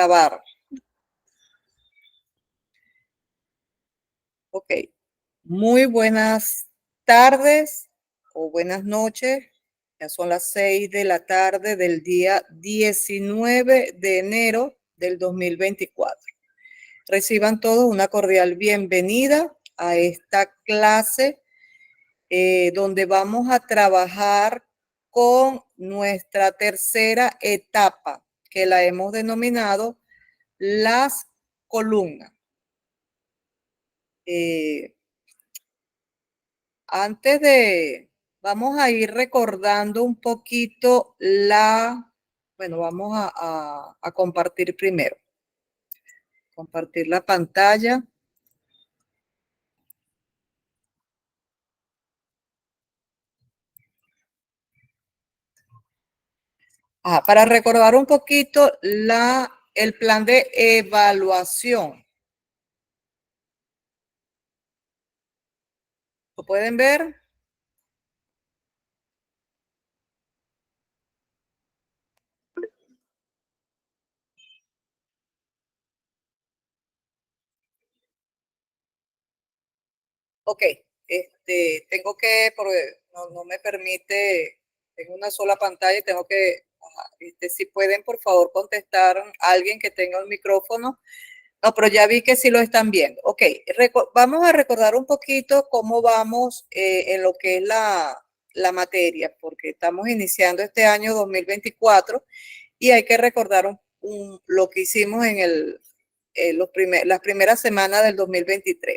Grabar. Ok. Muy buenas tardes o buenas noches. Ya son las 6 de la tarde del día 19 de enero del 2024. Reciban todos una cordial bienvenida a esta clase donde vamos a trabajar con nuestra tercera etapa, que la hemos denominado las columnas. Vamos a ir recordando un poquito vamos a compartir primero. Compartir la pantalla. Para recordar un poquito el plan de evaluación. ¿Lo pueden ver? Ok, tengo que, porque no me permite, tengo una sola pantalla y tengo que, si pueden por favor contestar a alguien que tenga el micrófono. No, pero ya vi que sí lo están viendo. Ok, vamos a recordar un poquito cómo vamos en lo que es la materia, porque estamos iniciando este año 2024 y hay que recordar lo que hicimos en las primeras semanas del 2023.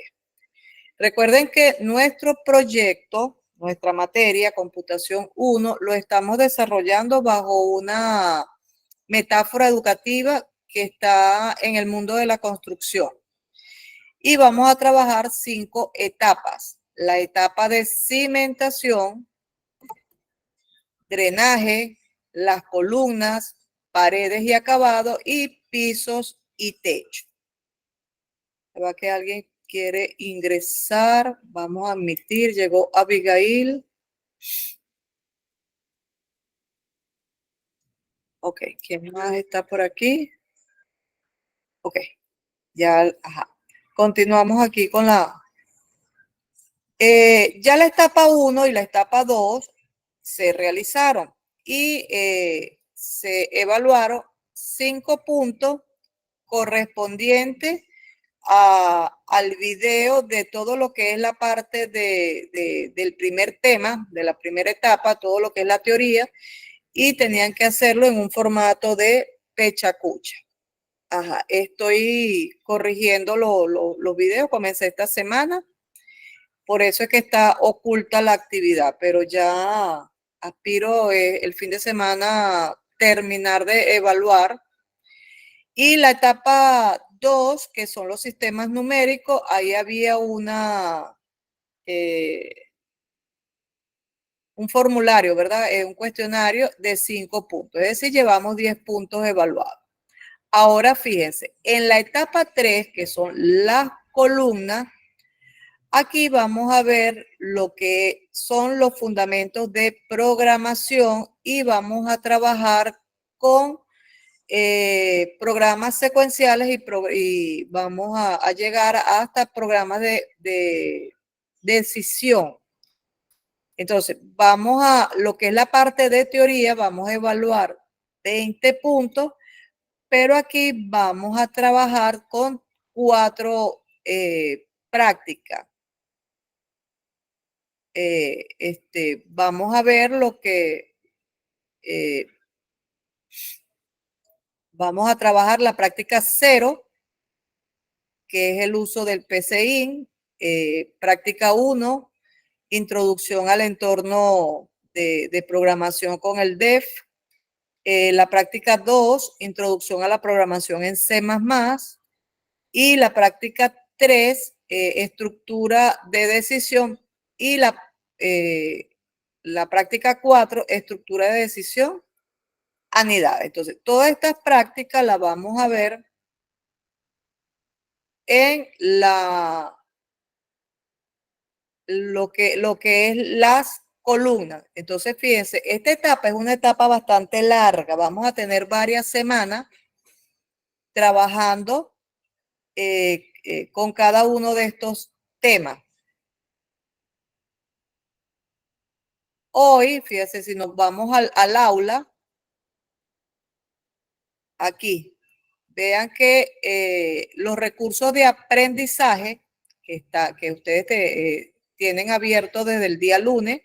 Recuerden que nuestro proyecto, nuestra materia, Computación 1, lo estamos desarrollando bajo una metáfora educativa que está en el mundo de la construcción. Y vamos a trabajar 5 etapas. La etapa de cimentación, drenaje, las columnas, paredes y acabado, y pisos y techo. Va que alguien quiere ingresar. Vamos a admitir. Llegó Abigail. Ok, ¿quién más está por aquí? Ok, ya, continuamos aquí con ya la etapa 1 y la etapa 2 se realizaron y se evaluaron 5 puntos correspondientes al video de todo lo que es la parte del primer tema, de la primera etapa, todo lo que es la teoría, y tenían que hacerlo en un formato de pechacucha. Estoy corrigiendo los videos, comencé esta semana, por eso es que está oculta la actividad, pero ya aspiro el fin de semana terminar de evaluar. Y la etapa 2, que son los sistemas numéricos, ahí había un formulario, ¿verdad? Un cuestionario de 5 puntos, es decir, llevamos 10 puntos evaluados. Ahora fíjense, en la etapa 3, que son las columnas, aquí vamos a ver lo que son los fundamentos de programación y vamos a trabajar con programas secuenciales y vamos a llegar hasta programas de decisión. Entonces, vamos a lo que es la parte de teoría, vamos a evaluar 20 puntos, pero aquí vamos a trabajar con 4 prácticas. Vamos a ver lo que vamos a trabajar la práctica 0, que es el uso del PCIN, práctica 1, introducción al entorno de programación con el DEF, la práctica 2, introducción a la programación en C++, y la práctica 3, estructura de decisión, y la práctica 4, estructura de decisión, anidad. Entonces, todas estas prácticas las vamos a ver en lo que es las columnas. Entonces, fíjense, esta etapa es una etapa bastante larga. Vamos a tener varias semanas trabajando con cada uno de estos temas. Hoy, fíjense, si nos vamos al aula, aquí, vean que los recursos de aprendizaje que ustedes tienen abiertos desde el día lunes,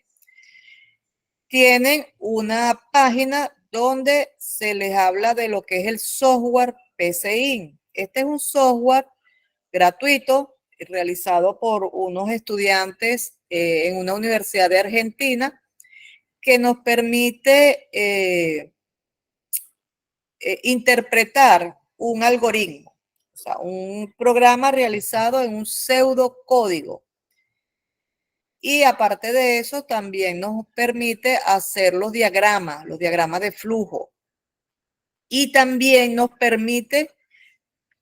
tienen una página donde se les habla de lo que es el software PCI. Este es un software gratuito realizado por unos estudiantes en una universidad de Argentina que nos permite interpretar un algoritmo, o sea, un programa realizado en un pseudocódigo. Y aparte de eso, también nos permite hacer los diagramas de flujo. Y también nos permite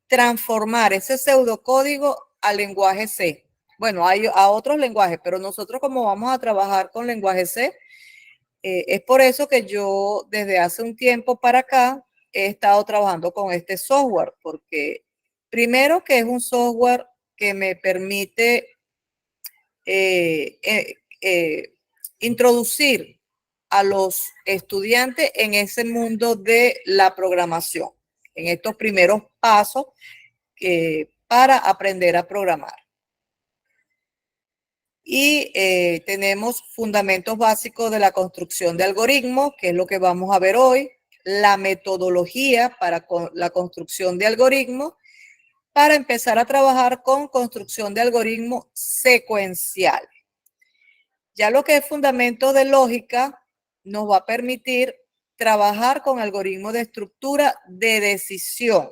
transformar ese pseudocódigo al lenguaje C. Bueno, hay a otros lenguajes, pero nosotros como vamos a trabajar con lenguaje C, es por eso que yo desde hace un tiempo para acá he estado trabajando con este software, porque primero que es un software que me permite eh, eh, eh, introducir a los estudiantes en ese mundo de la programación, en estos primeros pasos para aprender a programar. Y tenemos fundamentos básicos de la construcción de algoritmos, que es lo que vamos a ver hoy, la metodología para la construcción de algoritmos, para empezar a trabajar con construcción de algoritmos secuenciales. Ya lo que es fundamento de lógica nos va a permitir trabajar con algoritmos de estructura de decisión.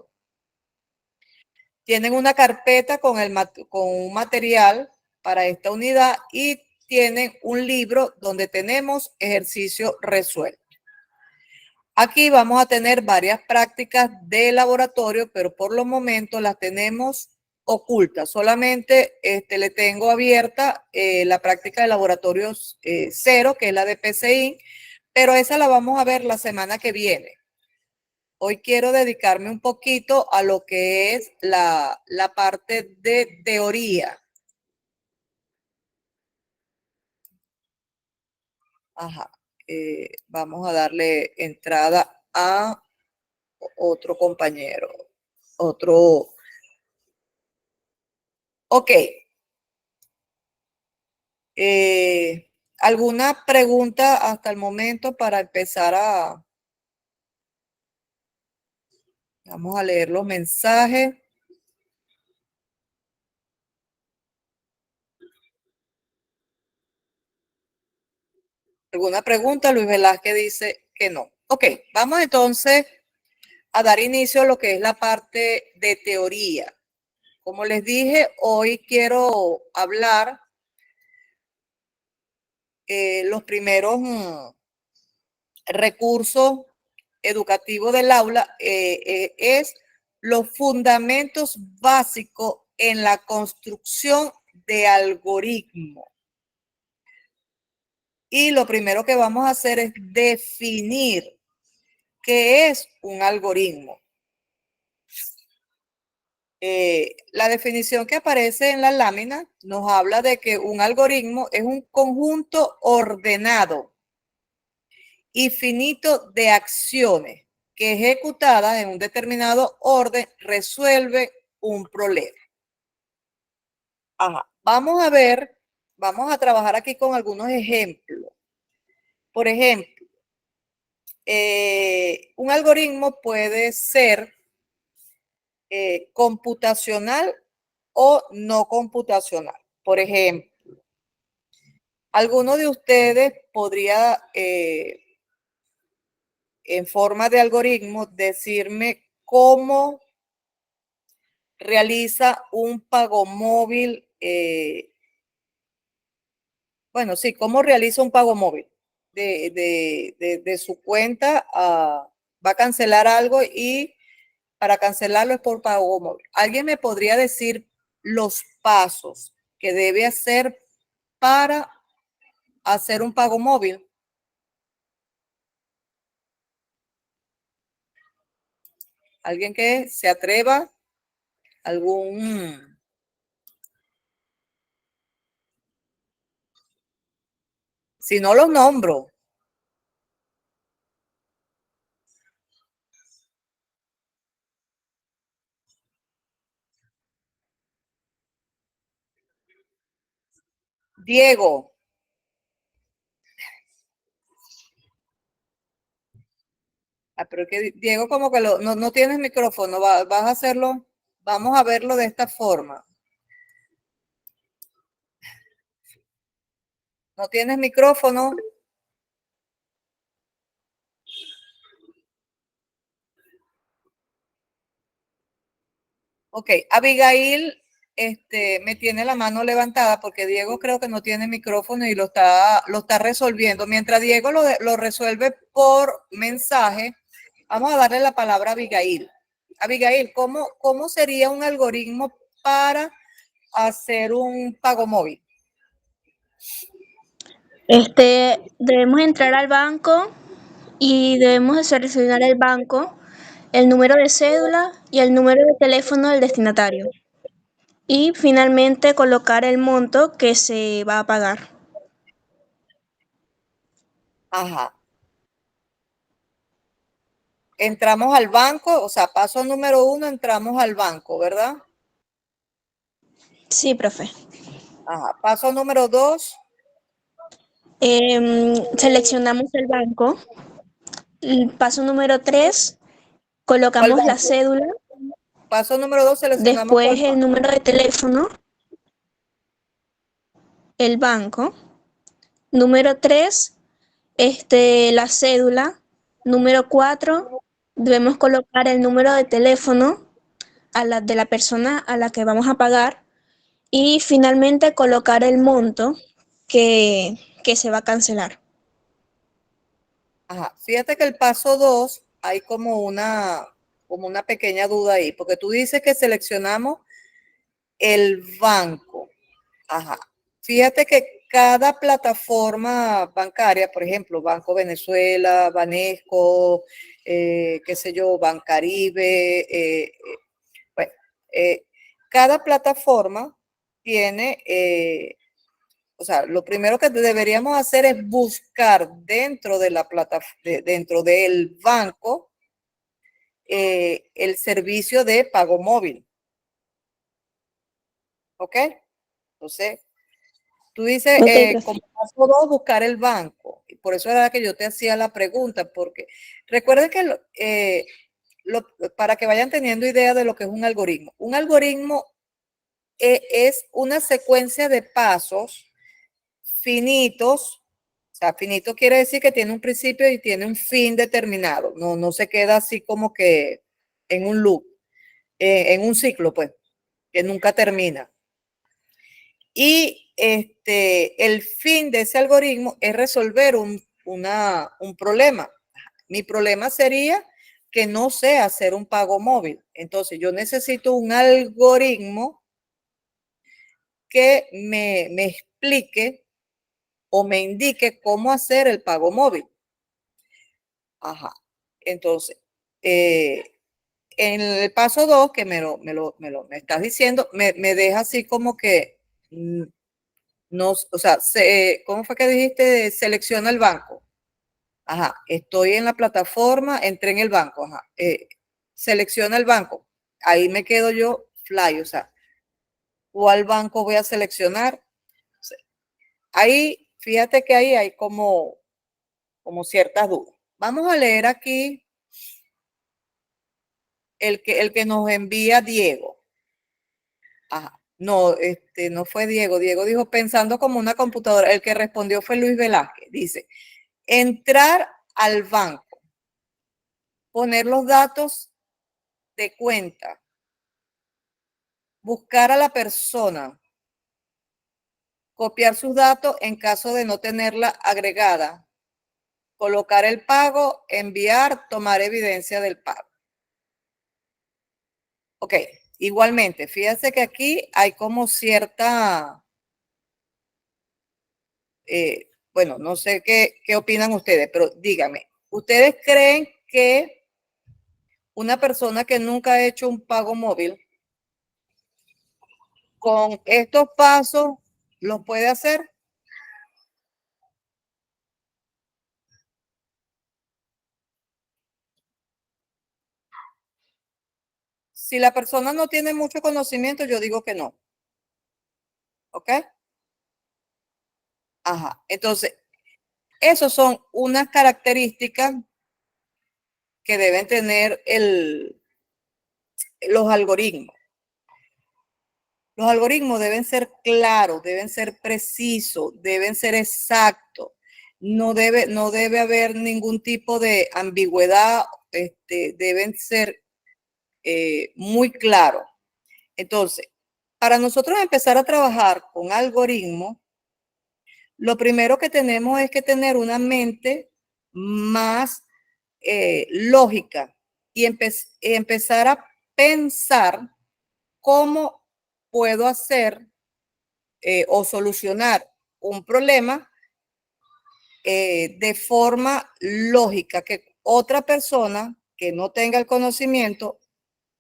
Tienen una carpeta con un material para esta unidad y tienen un libro donde tenemos ejercicio resuelto. Aquí vamos a tener varias prácticas de laboratorio, pero por los momentos las tenemos ocultas. Solamente le tengo abierta la práctica de laboratorios 0, que es la de PCI, pero esa la vamos a ver la semana que viene. Hoy quiero dedicarme un poquito a lo que es la parte de teoría. Ajá. Vamos a darle entrada a otro compañero. Ok. ¿Alguna pregunta hasta el momento para empezar vamos a leer los mensajes? ¿Alguna pregunta? Luis Velázquez dice que no. Ok, vamos entonces a dar inicio a lo que es la parte de teoría. Como les dije, hoy quiero hablar los primeros recursos educativos del aula, es los fundamentos básicos en la construcción de algoritmos. Y lo primero que vamos a hacer es definir qué es un algoritmo. La definición que aparece en la lámina nos habla de que un algoritmo es un conjunto ordenado y finito de acciones que ejecutadas en un determinado orden resuelven un problema. Ajá. Vamos a trabajar aquí con algunos ejemplos. Por ejemplo, un algoritmo puede ser computacional o no computacional. Por ejemplo, alguno de ustedes podría, en forma de algoritmo, decirme cómo realiza un pago móvil. Bueno, sí, cómo realiza un pago móvil de su cuenta va a cancelar algo y para cancelarlo es por pago móvil. ¿Alguien me podría decir los pasos que debe hacer para hacer un pago móvil? Alguien que se atreva, algún... Si no los nombro. Diego. Ah, pero que Diego como que no tienes micrófono, vas a hacerlo, vamos a verlo de esta forma. No tienes micrófono. Ok, Abigail me tiene la mano levantada porque Diego creo que no tiene micrófono y lo está resolviendo. Mientras Diego lo resuelve por mensaje, vamos a darle la palabra a Abigail. Abigail, ¿cómo sería un algoritmo para hacer un pago móvil? Debemos entrar al banco y debemos de seleccionar el banco, el número de cédula y el número de teléfono del destinatario. Y finalmente colocar el monto que se va a pagar. Ajá. Entramos al banco, o sea, paso número 1, entramos al banco, ¿verdad? Sí, profe. Ajá. Paso número 2. Seleccionamos el banco. Paso número 3, ¿Cuál colocamos la banco? cédula, Paso número 2, seleccionamos cuál después el banco. número de teléfono, el banco. Número 3, la cédula. Número 4, debemos colocar el número de teléfono de la persona a la que vamos a pagar y finalmente colocar el monto que se va a cancelar. Ajá. Fíjate que el paso 2 hay como una pequeña duda ahí, porque tú dices que seleccionamos el banco. Ajá. Fíjate que cada plataforma bancaria, por ejemplo, Banco Venezuela, Banesco, qué sé yo, Bancaribe, bueno, eh, cada plataforma tiene, o sea, lo primero que deberíamos hacer es buscar dentro de la dentro del banco, el servicio de pago móvil. ¿Ok? Entonces, tú dices, Ok, profe. como paso 2, buscar el banco. Y por eso era que yo te hacía la pregunta, porque recuerden que para que vayan teniendo idea de lo que es un algoritmo. Un algoritmo es una secuencia de pasos finitos. O sea, finito quiere decir que tiene un principio y tiene un fin determinado. No se queda así como que en un loop, en un ciclo, pues, que nunca termina. Y el fin de ese algoritmo es resolver un problema. Mi problema sería que no sé hacer un pago móvil. Entonces, yo necesito un algoritmo que me explique o me indique cómo hacer el pago móvil. Ajá. Entonces, en el paso 2, que me estás diciendo, me deja así como que no, o sea, ¿cómo fue que dijiste? Selecciona el banco. Ajá, estoy en la plataforma, entré en el banco. Ajá, selecciona el banco. Ahí me quedo yo fly, o sea, ¿cuál banco voy a seleccionar? Ahí, fíjate que ahí hay como ciertas dudas. Vamos a leer aquí el que nos envía Diego. Ajá. No, no fue Diego. Diego dijo pensando como una computadora. El que respondió fue Luis Velázquez. Dice, entrar al banco, poner los datos de cuenta, buscar a la persona, copiar sus datos en caso de no tenerla agregada, colocar el pago, enviar, tomar evidencia del pago. Ok, igualmente, fíjense que aquí hay como cierta, bueno, no sé qué opinan ustedes, pero díganme, ¿ustedes creen que Una persona que nunca ha hecho un pago móvil, con estos pasos, ¿los puede hacer? Si la persona no tiene mucho conocimiento, yo digo que no. ¿Ok? Ajá. Entonces, esos son unas características que deben tener los algoritmos. Los algoritmos deben ser claros, deben ser precisos, deben ser exactos. No debe haber ningún tipo de ambigüedad, deben ser muy claros. Entonces, para nosotros empezar a trabajar con algoritmos, lo primero que tenemos es que tener una mente más lógica y empezar a pensar cómo puedo hacer o solucionar un problema de forma lógica, que otra persona que no tenga el conocimiento,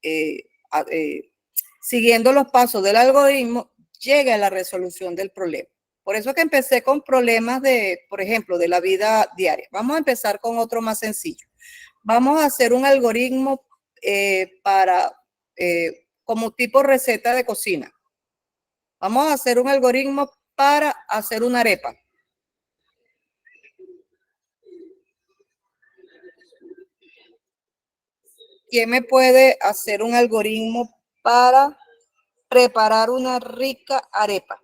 eh, eh, siguiendo los pasos del algoritmo, llegue a la resolución del problema. Por eso que empecé con problemas de, por ejemplo, de la vida diaria. Vamos a empezar con otro más sencillo. Vamos a hacer un algoritmo como tipo receta de cocina. Vamos a hacer un algoritmo para hacer una arepa. ¿Quién me puede hacer un algoritmo para preparar una rica arepa?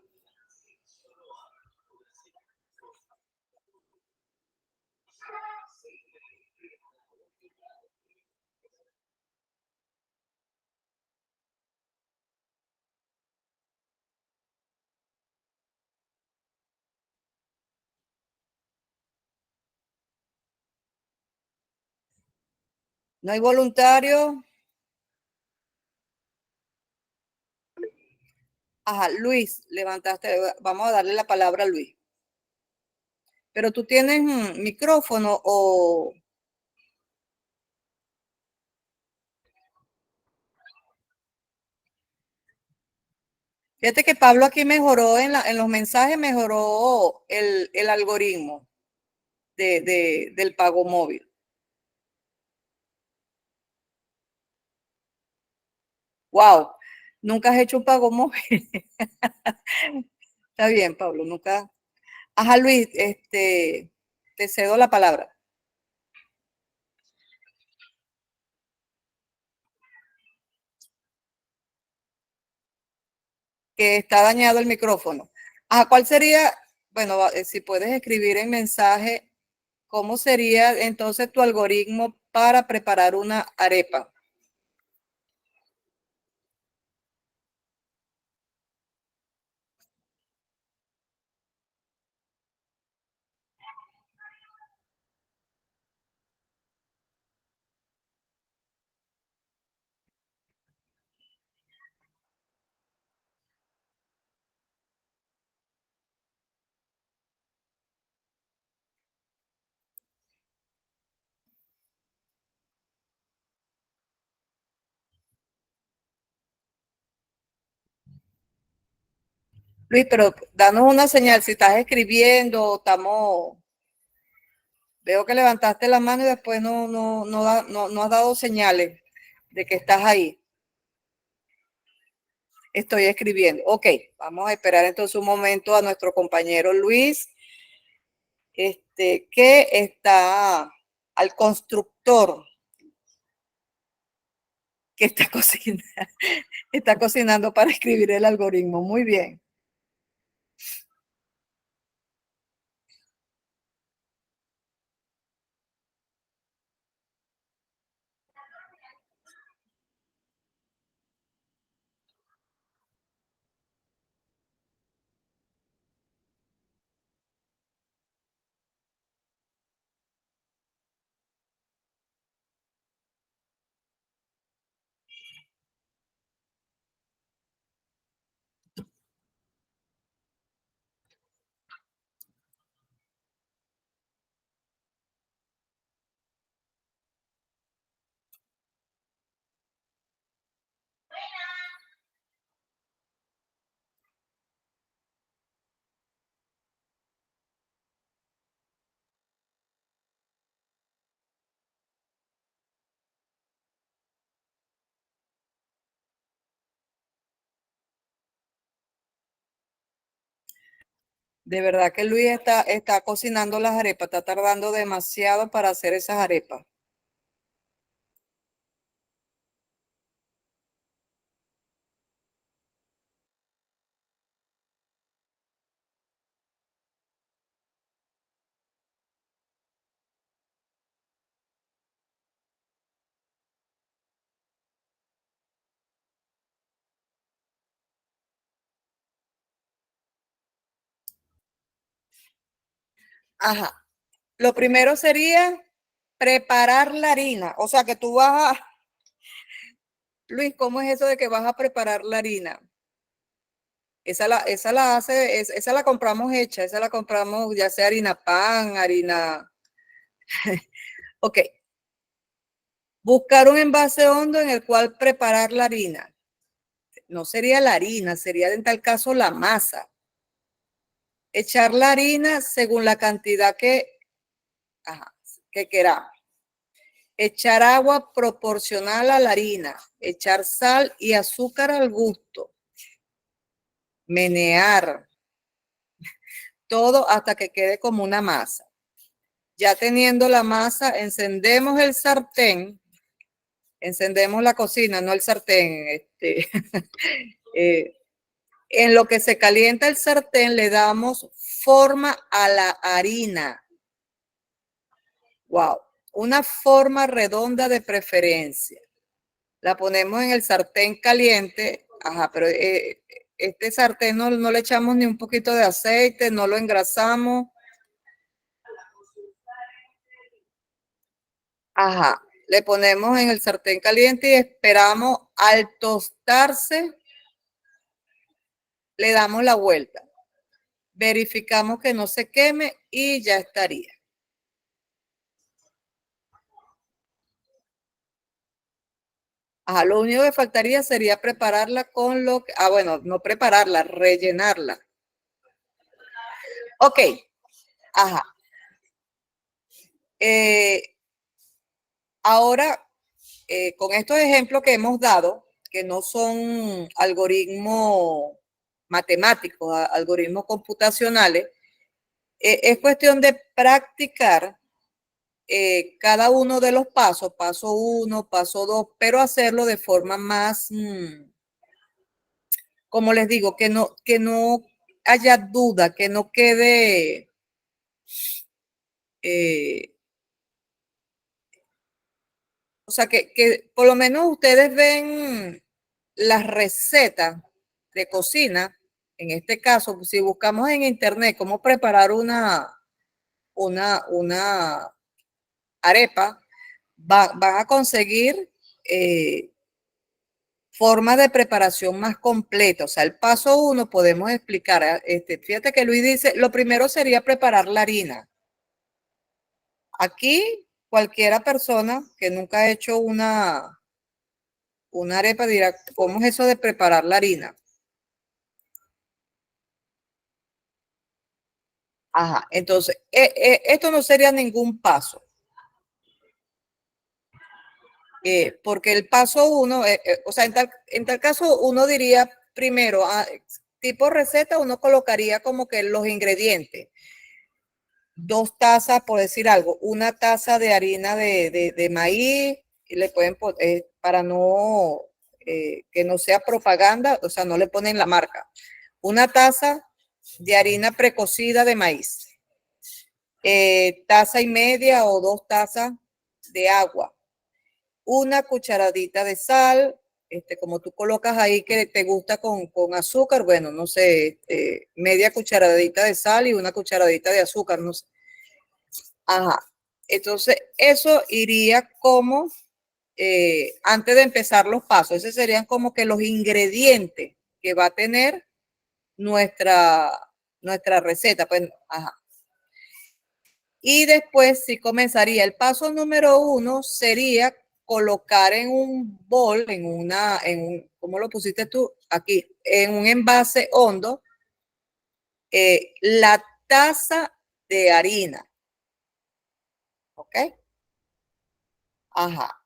¿No hay voluntario? Ajá, Luis, levantaste, vamos a darle la palabra a Luis. Pero tú tienes un micrófono o... Fíjate que Pablo aquí mejoró en los mensajes, mejoró el algoritmo del pago móvil. Wow, nunca has hecho un pago móvil. Está bien, Pablo, nunca. Ajá, Luis, te cedo la palabra. Que está dañado el micrófono. Ajá, ¿cuál sería? Bueno, si puedes escribir en mensaje, ¿cómo sería entonces tu algoritmo para preparar una arepa? Luis, pero danos una señal, si estás escribiendo, veo que levantaste la mano y después no has dado señales de que estás ahí. Estoy escribiendo. Ok, vamos a esperar entonces un momento a nuestro compañero Luis, que está al constructor que está cocinando, está cocinando para escribir el algoritmo. Muy bien. De verdad que Luis está cocinando las arepas, está tardando demasiado para hacer esas arepas. Ajá. Lo primero sería preparar la harina. O sea que tú vas a, Luis, ¿cómo es eso de que vas a preparar la harina? Esa la compramos hecha, esa la compramos ya sea harina pan, harina. Ok. Buscar un envase hondo en el cual preparar la harina. No sería la harina, sería en tal caso la masa. Echar la harina según la cantidad que queramos. Echar agua proporcional a la harina. Echar sal y azúcar al gusto. Menear todo hasta que quede como una masa. Ya teniendo la masa, encendemos el sartén, encendemos la cocina, no el sartén. En lo que se calienta el sartén le damos forma a la harina. Wow, una forma redonda de preferencia. La ponemos en el sartén caliente, pero este sartén no le echamos ni un poquito de aceite, no lo engrasamos. Le ponemos en el sartén caliente y esperamos al tostarse, le damos la vuelta. Verificamos que no se queme y ya estaría. Lo único que faltaría sería prepararla con lo que, bueno, no prepararla, rellenarla. Ok, ajá. Ahora, con estos ejemplos que hemos dado, que no son algoritmos matemáticos, algoritmos computacionales, es cuestión de practicar cada uno de los pasos, paso 1, paso 2, pero hacerlo de forma más, como les digo, que no haya duda, que no quede eh, o sea, que por lo menos ustedes ven las recetas de cocina. En este caso, si buscamos en internet cómo preparar una arepa, van a conseguir formas de preparación más completa. O sea, el paso 1 podemos explicar. Fíjate que Luis dice, lo primero sería preparar la harina. Aquí, cualquiera persona que nunca ha hecho una arepa dirá, ¿cómo es eso de preparar la harina? Entonces, esto no sería ningún paso, porque el paso 1, o sea, en tal caso uno diría primero, tipo receta, uno colocaría como que los ingredientes. 2 tazas, por decir algo, 1 taza de harina de maíz, y le pueden poner, para no, que no sea propaganda, o sea, no le ponen la marca. 1 taza de harina precocida de maíz. Taza y media o 2 tazas de agua. 1 cucharadita de sal, como tú colocas ahí que te gusta con azúcar, bueno, no sé, media cucharadita de sal y 1 cucharadita de azúcar, no sé. Entonces, eso iría como antes de empezar los pasos. Esos serían como que los ingredientes que va a tener nuestra, nuestra receta. Pues, Y después sí comenzaría. El paso número 1 sería colocar en un bol, ¿cómo lo pusiste tú? Aquí, en un envase hondo, la taza de harina. ¿Ok? Ajá.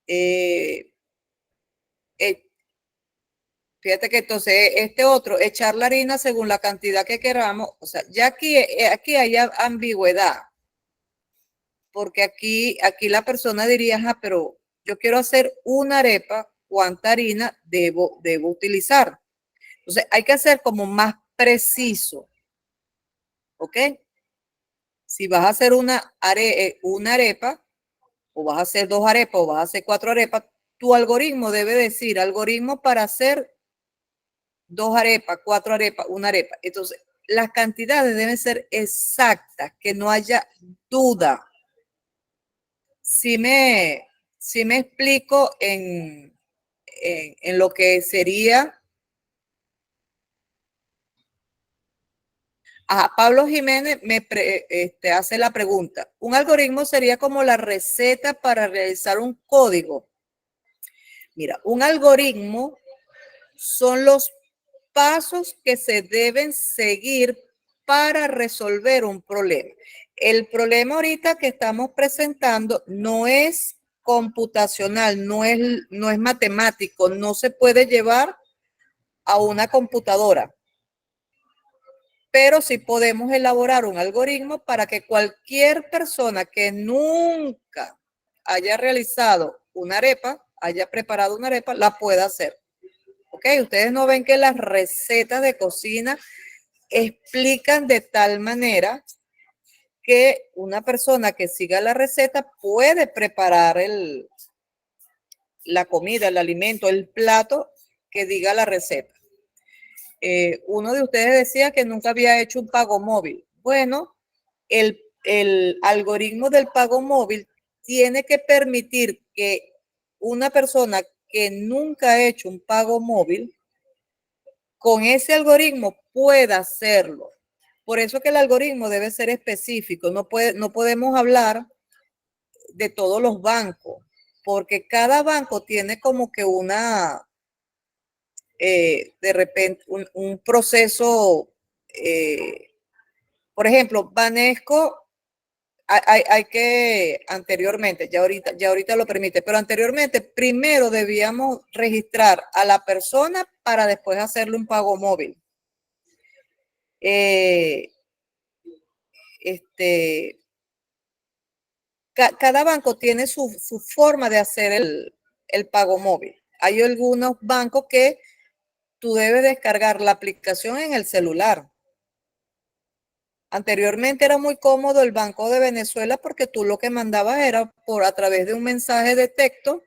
Eh, eh, Fíjate que entonces este otro, echar la harina según la cantidad que queramos, o sea, ya aquí hay ambigüedad, porque aquí la persona diría, ajá, pero yo quiero hacer una arepa, ¿cuánta harina debo utilizar? Entonces hay que hacer como más preciso, ¿ok? Si vas a hacer una arepa, o vas a hacer dos arepas, o vas a hacer cuatro arepas, tu algoritmo debe decir, algoritmo para hacer dos arepas, cuatro arepas, una arepa. Entonces, las cantidades deben ser exactas, que no haya duda. Si me, si me explico en lo que sería. Ajá, Pablo Jiménez hace la pregunta. ¿Un algoritmo sería como la receta para realizar un código? Mira, un algoritmo son los pasos que se deben seguir para resolver un problema. El problema ahorita que estamos presentando no es computacional, no es matemático, no se puede llevar a una computadora, pero sí podemos elaborar un algoritmo para que cualquier persona que nunca haya realizado una arepa, haya preparado una arepa, la pueda hacer. ¿Ok? Ustedes no ven que las recetas de cocina explican de tal manera que una persona que siga la receta puede preparar la comida, el alimento, el plato que diga la receta. Uno de ustedes decía que nunca había hecho un pago móvil. Bueno, el algoritmo del pago móvil tiene que permitir que una persona que nunca ha hecho un pago móvil, con ese algoritmo pueda hacerlo. Por eso que el algoritmo debe ser específico. No podemos hablar de todos los bancos, porque cada banco tiene como que de repente, un proceso. Por ejemplo, Banesco, hay que anteriormente, ya ahorita lo permite, pero anteriormente primero debíamos registrar a la persona para después hacerle un pago móvil. Cada banco tiene su forma de hacer el pago móvil. Hay algunos bancos que tú debes descargar la aplicación en el celular. Anteriormente era muy cómodo el Banco de Venezuela porque tú lo que mandabas era a través de un mensaje de texto,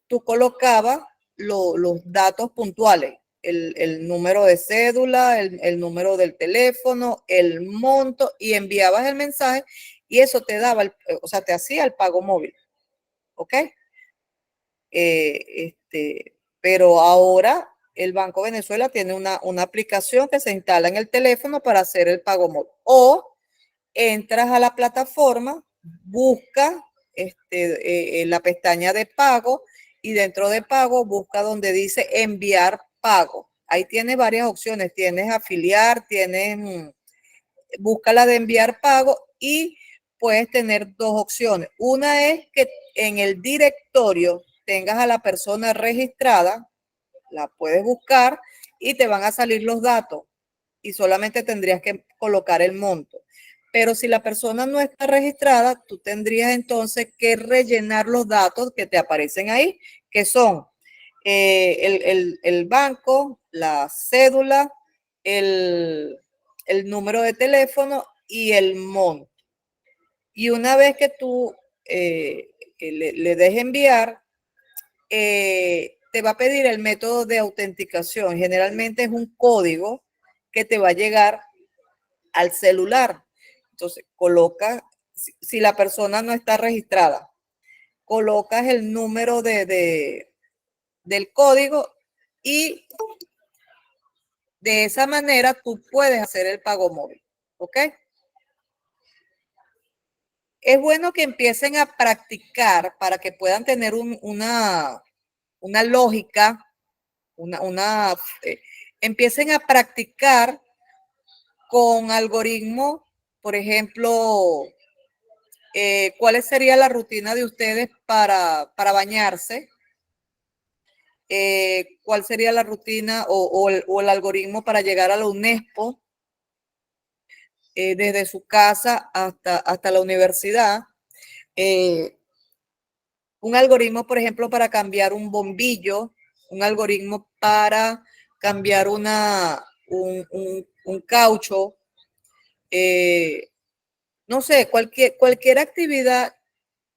tú colocabas los datos puntuales, el número de cédula, el número del teléfono, el monto, y enviabas el mensaje y eso te daba, o sea, te hacía el pago móvil. ¿Ok? Pero ahora el Banco Venezuela tiene una aplicación que se instala en el teléfono para hacer el pago móvil. O entras a la plataforma, busca la pestaña de pago y dentro de pago busca donde dice enviar pago. Ahí tiene varias opciones. Tienes afiliar, busca la de enviar pago y puedes tener dos opciones. Una es que en el directorio tengas a la persona registrada, la puedes buscar y te van a salir los datos y solamente tendrías que colocar el monto. Pero si la persona no está registrada, tú tendrías entonces que rellenar los datos que te aparecen ahí, que son el banco, la cédula, el, el número de teléfono y el monto. Y una vez que tú le des enviar, te va a pedir el método de autenticación. Generalmente es un código que te va a llegar al celular. Entonces, si la persona no está registrada, colocas el número del código y de esa manera tú puedes hacer el pago móvil. ¿Ok? Es bueno que empiecen a practicar para que puedan tener una lógica, empiecen a practicar con algoritmos, por ejemplo, ¿cuál sería la rutina de ustedes para bañarse? cuál sería la rutina o el algoritmo para llegar a la UNESCO desde su casa hasta la universidad. Un algoritmo, por ejemplo, para cambiar un bombillo, un algoritmo para cambiar un caucho, no sé, cualquier actividad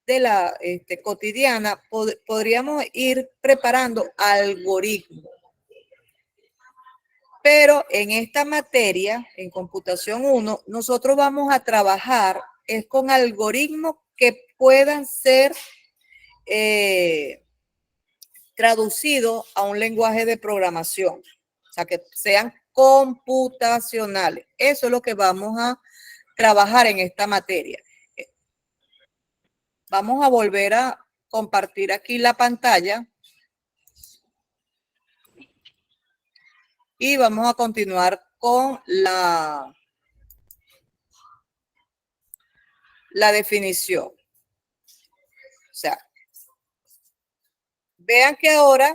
de la cotidiana, podríamos ir preparando algoritmos. Pero en esta materia, en computación 1, nosotros vamos a trabajar es con algoritmos que puedan ser traducidos a un lenguaje de programación, o sea, que sean computacionales. Eso es lo que vamos a trabajar en esta materia. Vamos a volver a compartir aquí la pantalla y vamos a continuar con la definición. O sea, vean que ahora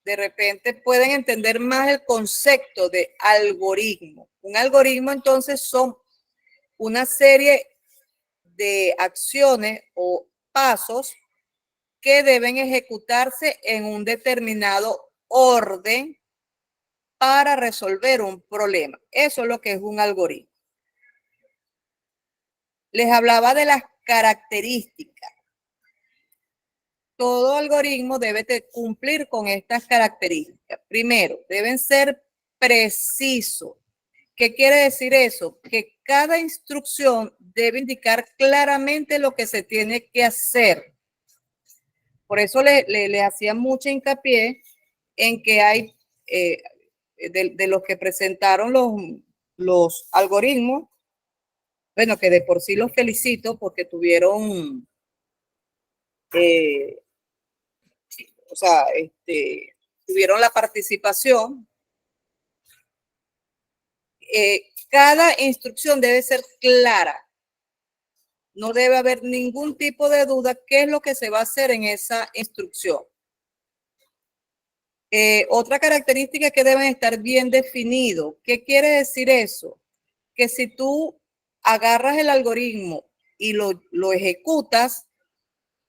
de repente pueden entender más el concepto de algoritmo. Un algoritmo entonces son una serie de acciones o pasos que deben ejecutarse en un determinado orden para resolver un problema. Eso es lo que es un algoritmo. Les hablaba de las características. Todo algoritmo debe cumplir con estas características. Primero, deben ser precisos. ¿Qué quiere decir eso? Que cada instrucción debe indicar claramente lo que se tiene que hacer. Por eso le hacía mucho hincapié en que hay, de los que presentaron los algoritmos, bueno, que de por sí los felicito porque tuvieron, o sea, tuvieron la participación. Cada instrucción debe ser clara. No debe haber ningún tipo de duda qué es lo que se va a hacer en esa instrucción. Otra característica es que deben estar bien definidos. ¿Qué quiere decir eso? Que si tú agarras el algoritmo y lo ejecutas,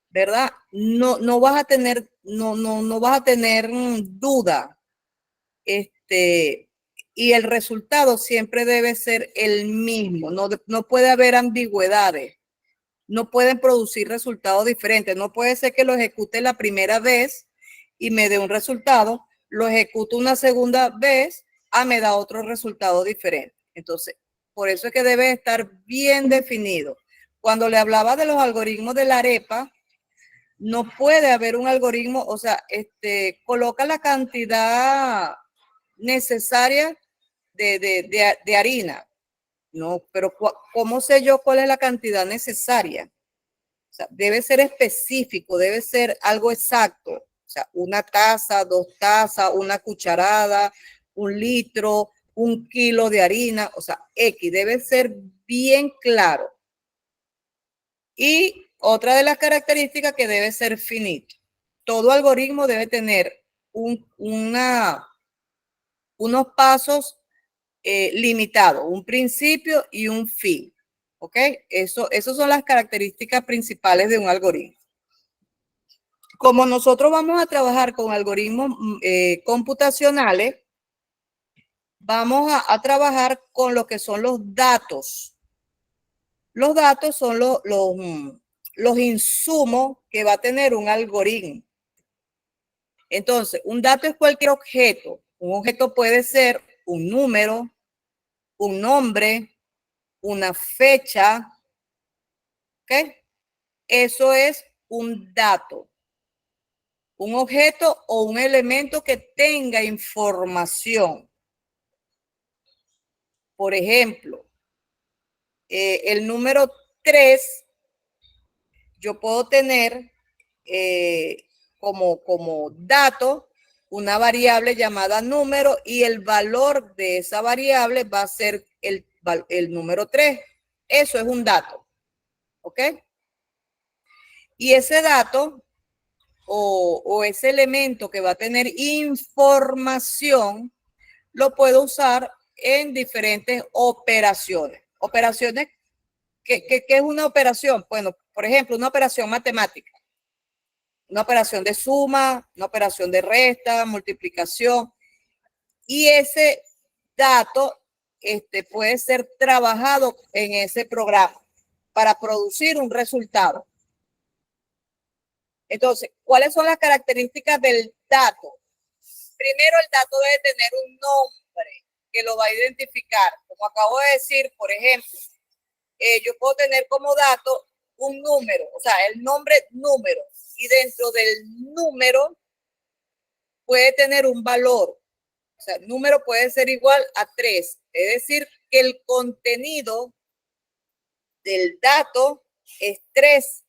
¿verdad? No vas a tener, no vas a tener duda. Y el resultado siempre debe ser el mismo. No puede haber ambigüedades. No pueden producir resultados diferentes. No puede ser que lo ejecute la primera vez y me dé un resultado, lo ejecuto una segunda vez, me da otro resultado diferente. Entonces, por eso es que debe estar bien definido. Cuando le hablaba de los algoritmos de la arepa, no puede haber un algoritmo, o sea, coloca la cantidad necesaria de harina. No, pero ¿cómo sé yo cuál es la cantidad necesaria? O sea, debe ser específico, debe ser algo exacto. O sea, una taza, 2 tazas, una cucharada, 1 litro, 1 kilo de harina. O sea, X debe ser bien claro. Y otra de las características que debe ser finito. Todo algoritmo debe tener unos pasos limitados, un principio y un fin. ¿Ok? Esas son las características principales de un algoritmo. Como nosotros vamos a trabajar con algoritmos computacionales, vamos a trabajar con lo que son los datos. Los datos son los insumos que va a tener un algoritmo. Entonces, un dato es cualquier objeto. Un objeto puede ser un número, un nombre, una fecha. ¿Ok? Eso es un dato. Un objeto o un elemento que tenga información. Por ejemplo, el número 3, yo puedo tener como dato una variable llamada número y el valor de esa variable va a ser el número 3. Eso es un dato. ¿Ok? Y ese dato o ese elemento que va a tener información, lo puedo usar en diferentes operaciones. Operaciones, ¿qué es una operación? Bueno, por ejemplo, una operación matemática, una operación de suma, una operación de resta, multiplicación, y ese dato puede ser trabajado en ese programa para producir un resultado. Entonces, ¿cuáles son las características del dato? Primero, el dato debe tener un nombre que lo va a identificar. Como acabo de decir, por ejemplo, yo puedo tener como dato un número, o sea, el nombre número, y dentro del número puede tener un valor. O sea, el número puede ser igual a 3. Es decir, que el contenido del dato es 3.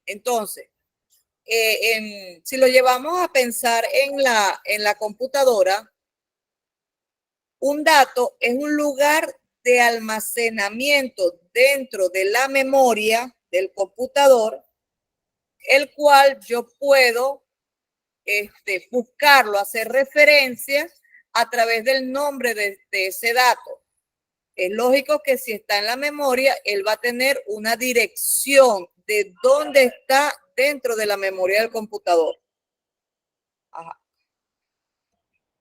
Entonces, si lo llevamos a pensar en la computadora, un dato es un lugar de almacenamiento dentro de la memoria del computador, el cual yo puedo buscarlo, hacer referencia a través del nombre de ese dato. Es lógico que si está en la memoria, él va a tener una dirección de dónde está dentro de la memoria del computador. Ajá.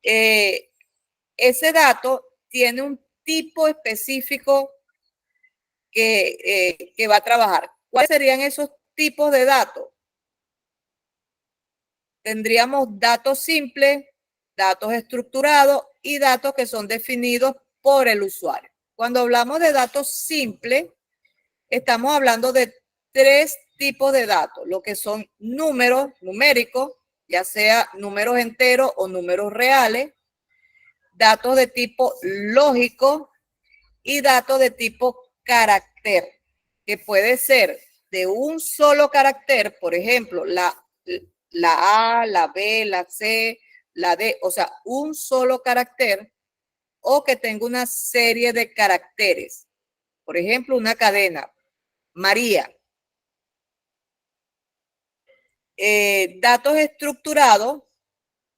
Ese dato tiene un tipo específico que va a trabajar. ¿Cuáles serían esos tipos de datos? Tendríamos datos simples, datos estructurados y datos que son definidos por el usuario. Cuando hablamos de datos simples, estamos hablando de 3 tipos de datos, lo que son números numéricos, ya sea números enteros o números reales, datos de tipo lógico y datos de tipo carácter, que puede ser de un solo carácter, por ejemplo, la A, la B, la C, la D, o sea, un solo carácter, o que tenga una serie de caracteres. Por ejemplo, una cadena, María. Datos estructurados,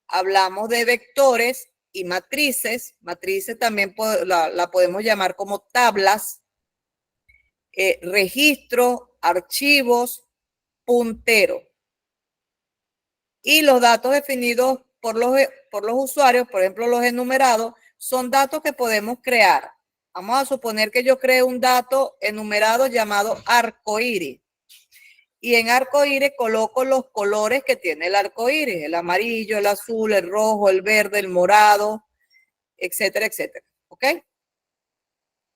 hablamos de vectores y matrices. Matrices también la podemos llamar como tablas. Registro, archivos, puntero. Y los datos definidos por los usuarios, por ejemplo, los enumerados, son datos que podemos crear. Vamos a suponer que yo creo un dato enumerado llamado arcoíris. Y en arcoíris coloco los colores que tiene el arcoíris, el amarillo, el azul, el rojo, el verde, el morado, etcétera, etcétera. ¿Ok?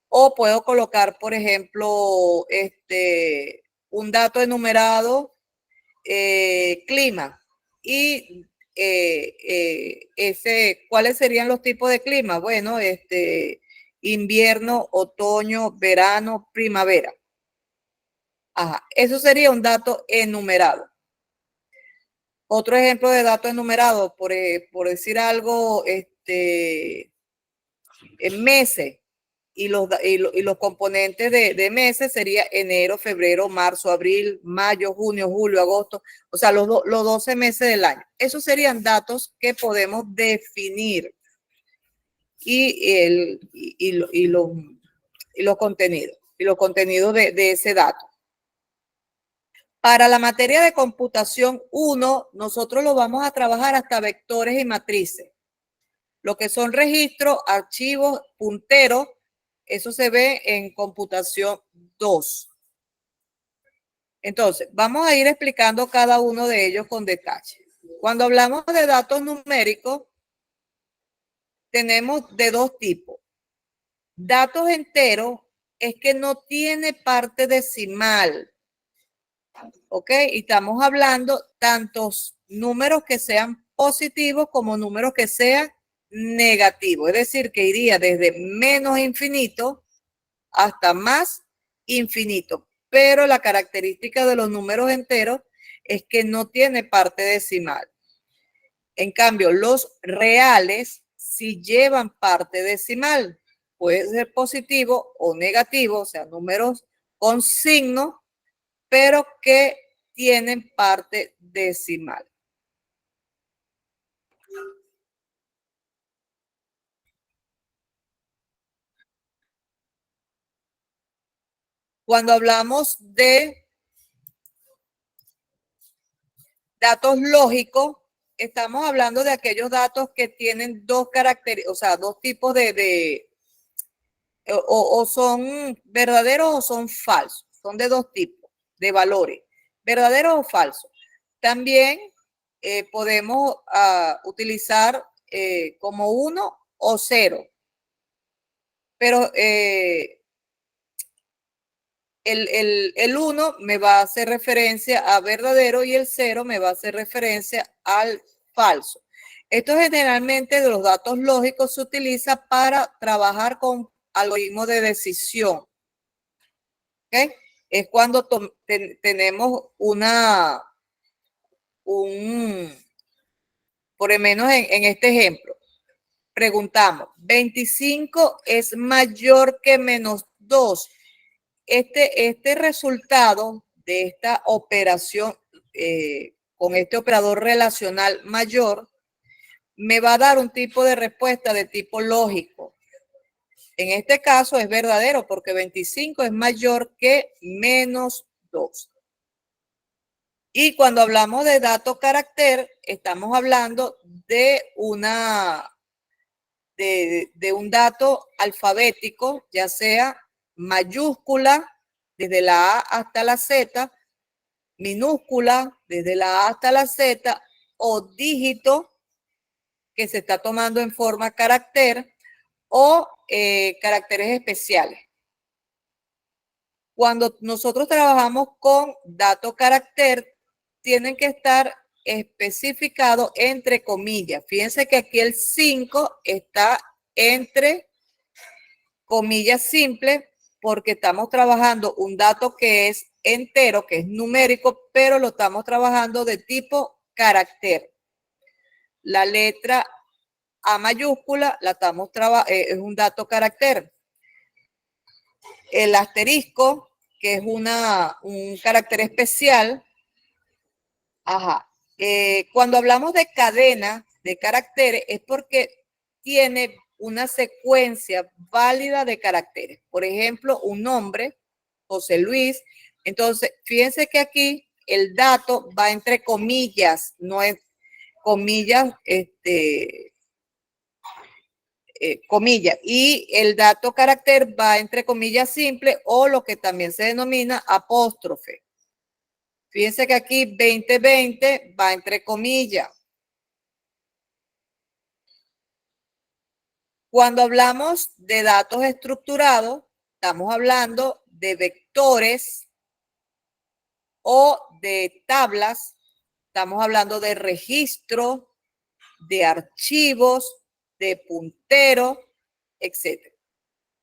O puedo colocar, por ejemplo, un dato enumerado, clima. Y ¿cuáles serían los tipos de clima? Bueno, invierno, otoño, verano, primavera. Ajá, eso sería un dato enumerado. Otro ejemplo de dato enumerado, por decir algo, en meses. Y los componentes de meses sería enero, febrero, marzo, abril, mayo, junio, julio, agosto, o sea, los 12 meses del año. Esos serían datos que podemos definir y los contenidos de ese dato. Para la materia de computación 1, nosotros lo vamos a trabajar hasta vectores y matrices. Lo que son registros, archivos, punteros, eso se ve en computación 2. Entonces, vamos a ir explicando cada uno de ellos con detalle. Cuando hablamos de datos numéricos, tenemos de 2 tipos. Datos enteros es que no tiene parte decimal. ¿Ok? Y estamos hablando tantos números que sean positivos como números que sean negativos. Es decir, que iría desde menos infinito hasta más infinito. Pero la característica de los números enteros es que no tiene parte decimal. En cambio, los reales sí llevan parte decimal. Puede ser positivo o negativo, o sea, números con signo, pero que tienen parte decimal. Cuando hablamos de datos lógicos, estamos hablando de aquellos datos que tienen dos caracteres, o sea, dos tipos o son verdaderos o son falsos. Son de dos tipos de valores, verdaderos o falsos. También podemos utilizar como 1 o 0. Pero el 1 me va a hacer referencia a verdadero y el 0 me va a hacer referencia al falso. Esto generalmente de los datos lógicos se utiliza para trabajar con algoritmos de decisión. ¿Okay? Es cuando tenemos por lo menos en este ejemplo, preguntamos, 25 es mayor que menos 2. Este resultado de esta operación con este operador relacional mayor me va a dar un tipo de respuesta de tipo lógico. En este caso es verdadero porque 25 es mayor que menos 2. Y cuando hablamos de dato carácter, estamos hablando de un dato alfabético, ya sea mayúscula desde la A hasta la Z, minúscula desde la A hasta la Z o dígito que se está tomando en forma carácter o caracteres especiales. Cuando nosotros trabajamos con dato carácter, tienen que estar especificados entre comillas. Fíjense que aquí el 5 está entre comillas simples porque estamos trabajando un dato que es entero, que es numérico, pero lo estamos trabajando de tipo carácter. La letra A mayúscula la estamos es un dato carácter. El asterisco, que es un carácter especial. Ajá. Cuando hablamos de cadena de caracteres es porque tiene una secuencia válida de caracteres. Por ejemplo, un nombre, José Luis. Entonces, fíjense que aquí el dato va entre comillas, no es comillas, comillas. Y el dato carácter va entre comillas simple o lo que también se denomina apóstrofe. Fíjense que aquí 2020 va entre comillas. Cuando hablamos de datos estructurados, estamos hablando de vectores o de tablas. Estamos hablando de registro, de archivos, de punteros, etc.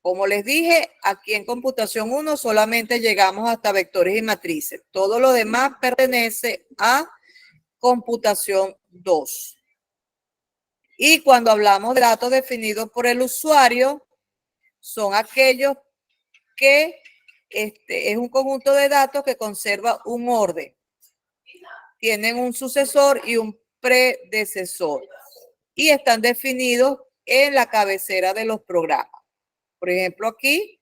Como les dije, aquí en computación 1 solamente llegamos hasta vectores y matrices. Todo lo demás pertenece a computación 2. Y cuando hablamos de datos definidos por el usuario, son aquellos que es un conjunto de datos que conserva un orden. Tienen un sucesor y un predecesor. Y están definidos en la cabecera de los programas. Por ejemplo, aquí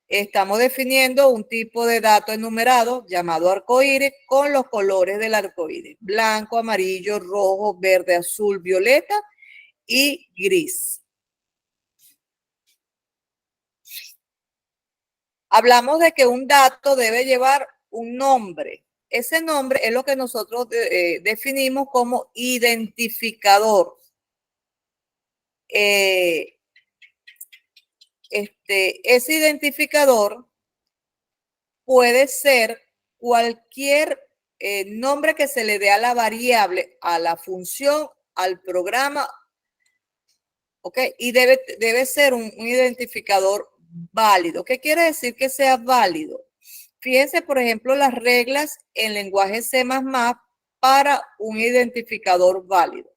estamos definiendo un tipo de dato enumerado llamado arcoíris con los colores del arcoíris: blanco, amarillo, rojo, verde, azul, violeta y gris. Hablamos de que un dato debe llevar un nombre. Ese nombre es lo que nosotros definimos como identificador. Ese identificador puede ser cualquier nombre que se le dé a la variable, a la función, al programa, ¿ok? Y debe ser un identificador válido. ¿Qué quiere decir que sea válido? Fíjense, por ejemplo, las reglas en lenguaje C++ para un identificador válido.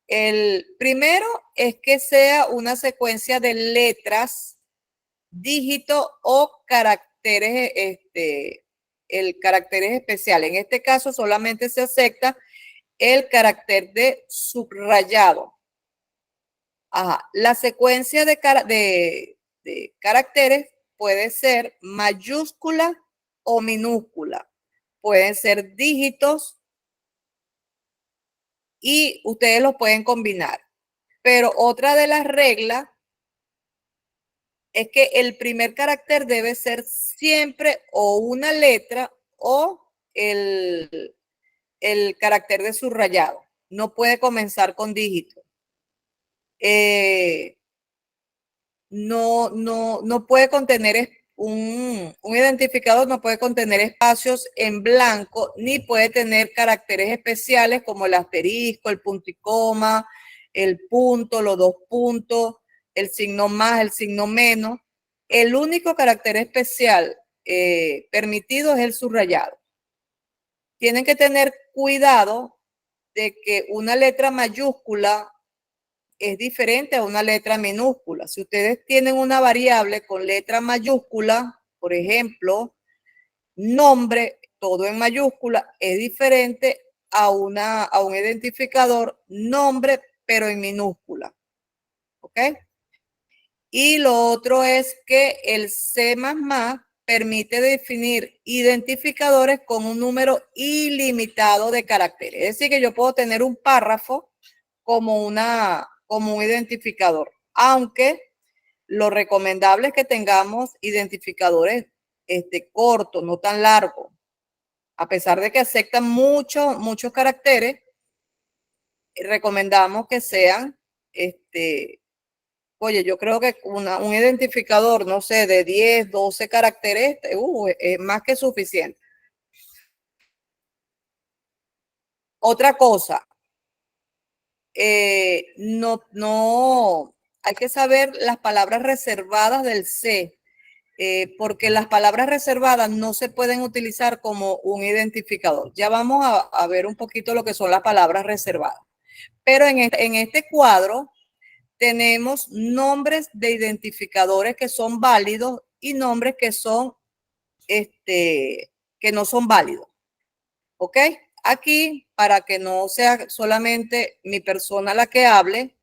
El primero es que sea una secuencia de letras, dígitos o caracteres el caracteres especiales. En este caso solamente se acepta el carácter de subrayado. Ajá. La secuencia de caracteres puede ser mayúscula o minúscula. Pueden ser dígitos y ustedes los pueden combinar. Pero otra de las reglas es que el primer carácter debe ser siempre o una letra o el carácter de subrayado. No puede comenzar con dígitos. No puede contener un identificador, no puede contener espacios en blanco, ni puede tener caracteres especiales como el asterisco, el punto y coma, el punto, los dos puntos, el signo más, el signo menos. El único carácter especial permitido es el subrayado. Tienen que tener cuidado de que una letra mayúscula es diferente a una letra minúscula. Si ustedes tienen una variable con letra mayúscula, por ejemplo, nombre, todo en mayúscula, es diferente a un identificador nombre, pero en minúscula. ¿Ok? Y lo otro es que el C++ permite definir identificadores con un número ilimitado de caracteres. Es decir, que yo puedo tener un párrafo como un identificador, aunque lo recomendable es que tengamos identificadores cortos, no tan largos. A pesar de que aceptan muchos caracteres, recomendamos que sean, oye, yo creo que un identificador, no sé, de 10, 12 caracteres, es más que suficiente. Otra cosa, no, hay que saber las palabras reservadas del C, porque las palabras reservadas no se pueden utilizar como un identificador. Ya vamos a ver un poquito lo que son las palabras reservadas. Pero en este cuadro tenemos nombres de identificadores que son válidos y nombres que son, que no son válidos. ¿Ok? Aquí, para que no sea solamente mi persona la que hable,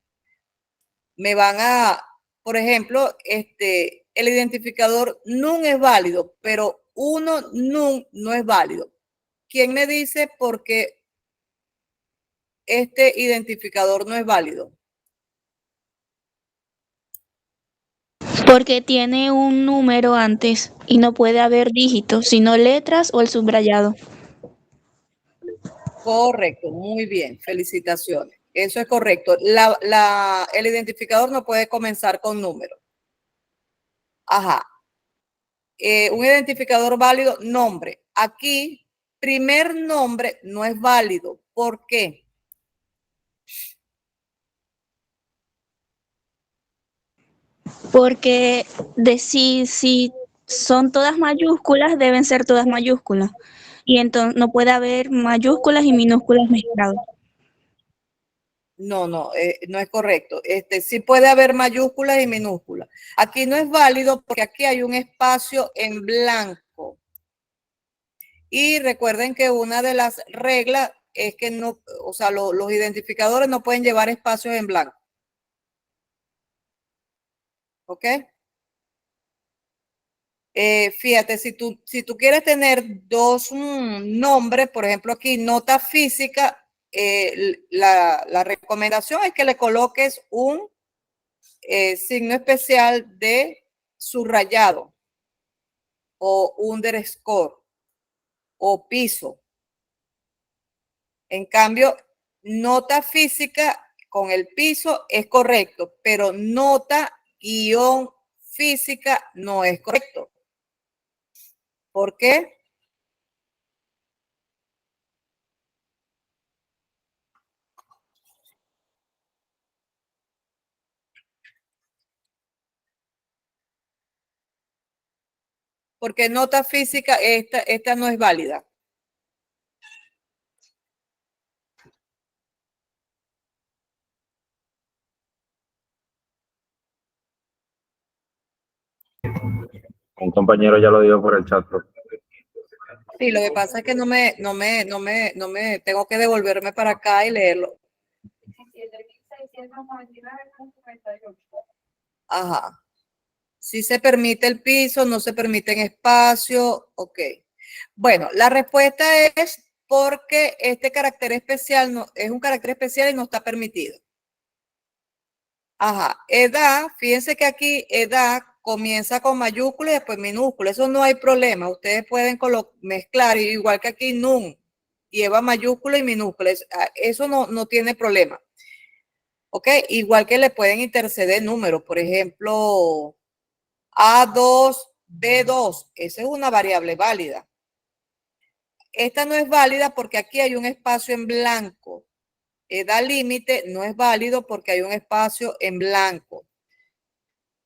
me van a, por ejemplo, el identificador NUN es válido, pero uno NUN no es válido. ¿Quién me dice por qué este identificador no es válido? Porque tiene un número antes y no puede haber dígitos, sino letras o el subrayado. Correcto, muy bien, felicitaciones. Eso es correcto. El identificador no puede comenzar con números. Ajá. Un identificador válido, nombre. Aquí, primer nombre no es válido. ¿Por qué? Porque si son todas mayúsculas, deben ser todas mayúsculas. Y entonces no puede haber mayúsculas y minúsculas mezcladas. No es correcto. Sí puede haber mayúsculas y minúsculas. Aquí no es válido porque aquí hay un espacio en blanco. Y recuerden que una de las reglas es que no, o sea, los identificadores no pueden llevar espacios en blanco. ¿Ok? Fíjate, si tú quieres tener dos nombres, por ejemplo aquí, nota física, la recomendación es que le coloques un signo especial de subrayado o underscore o piso. En cambio, nota física con el piso es correcto, pero nota guión física no es correcto. ¿Por qué? Porque nota física esta no es válida. Un compañero ya lo dijo por el chat. Sí, lo que pasa es que tengo que devolverme para acá y leerlo. Ajá. Si se permite el piso, no se permiten espacios, ok. Bueno, la respuesta es porque este carácter especial no, es un carácter especial y no está permitido. Ajá, edad, fíjense que aquí edad comienza con mayúscula y después minúscula, eso no hay problema, ustedes pueden mezclar, igual que aquí nun, lleva mayúscula y minúscula, eso no tiene problema. Ok, igual que le pueden interceder números, por ejemplo, A2, B2, esa es una variable válida. Esta no es válida porque aquí hay un espacio en blanco. Edad límite no es válido porque hay un espacio en blanco.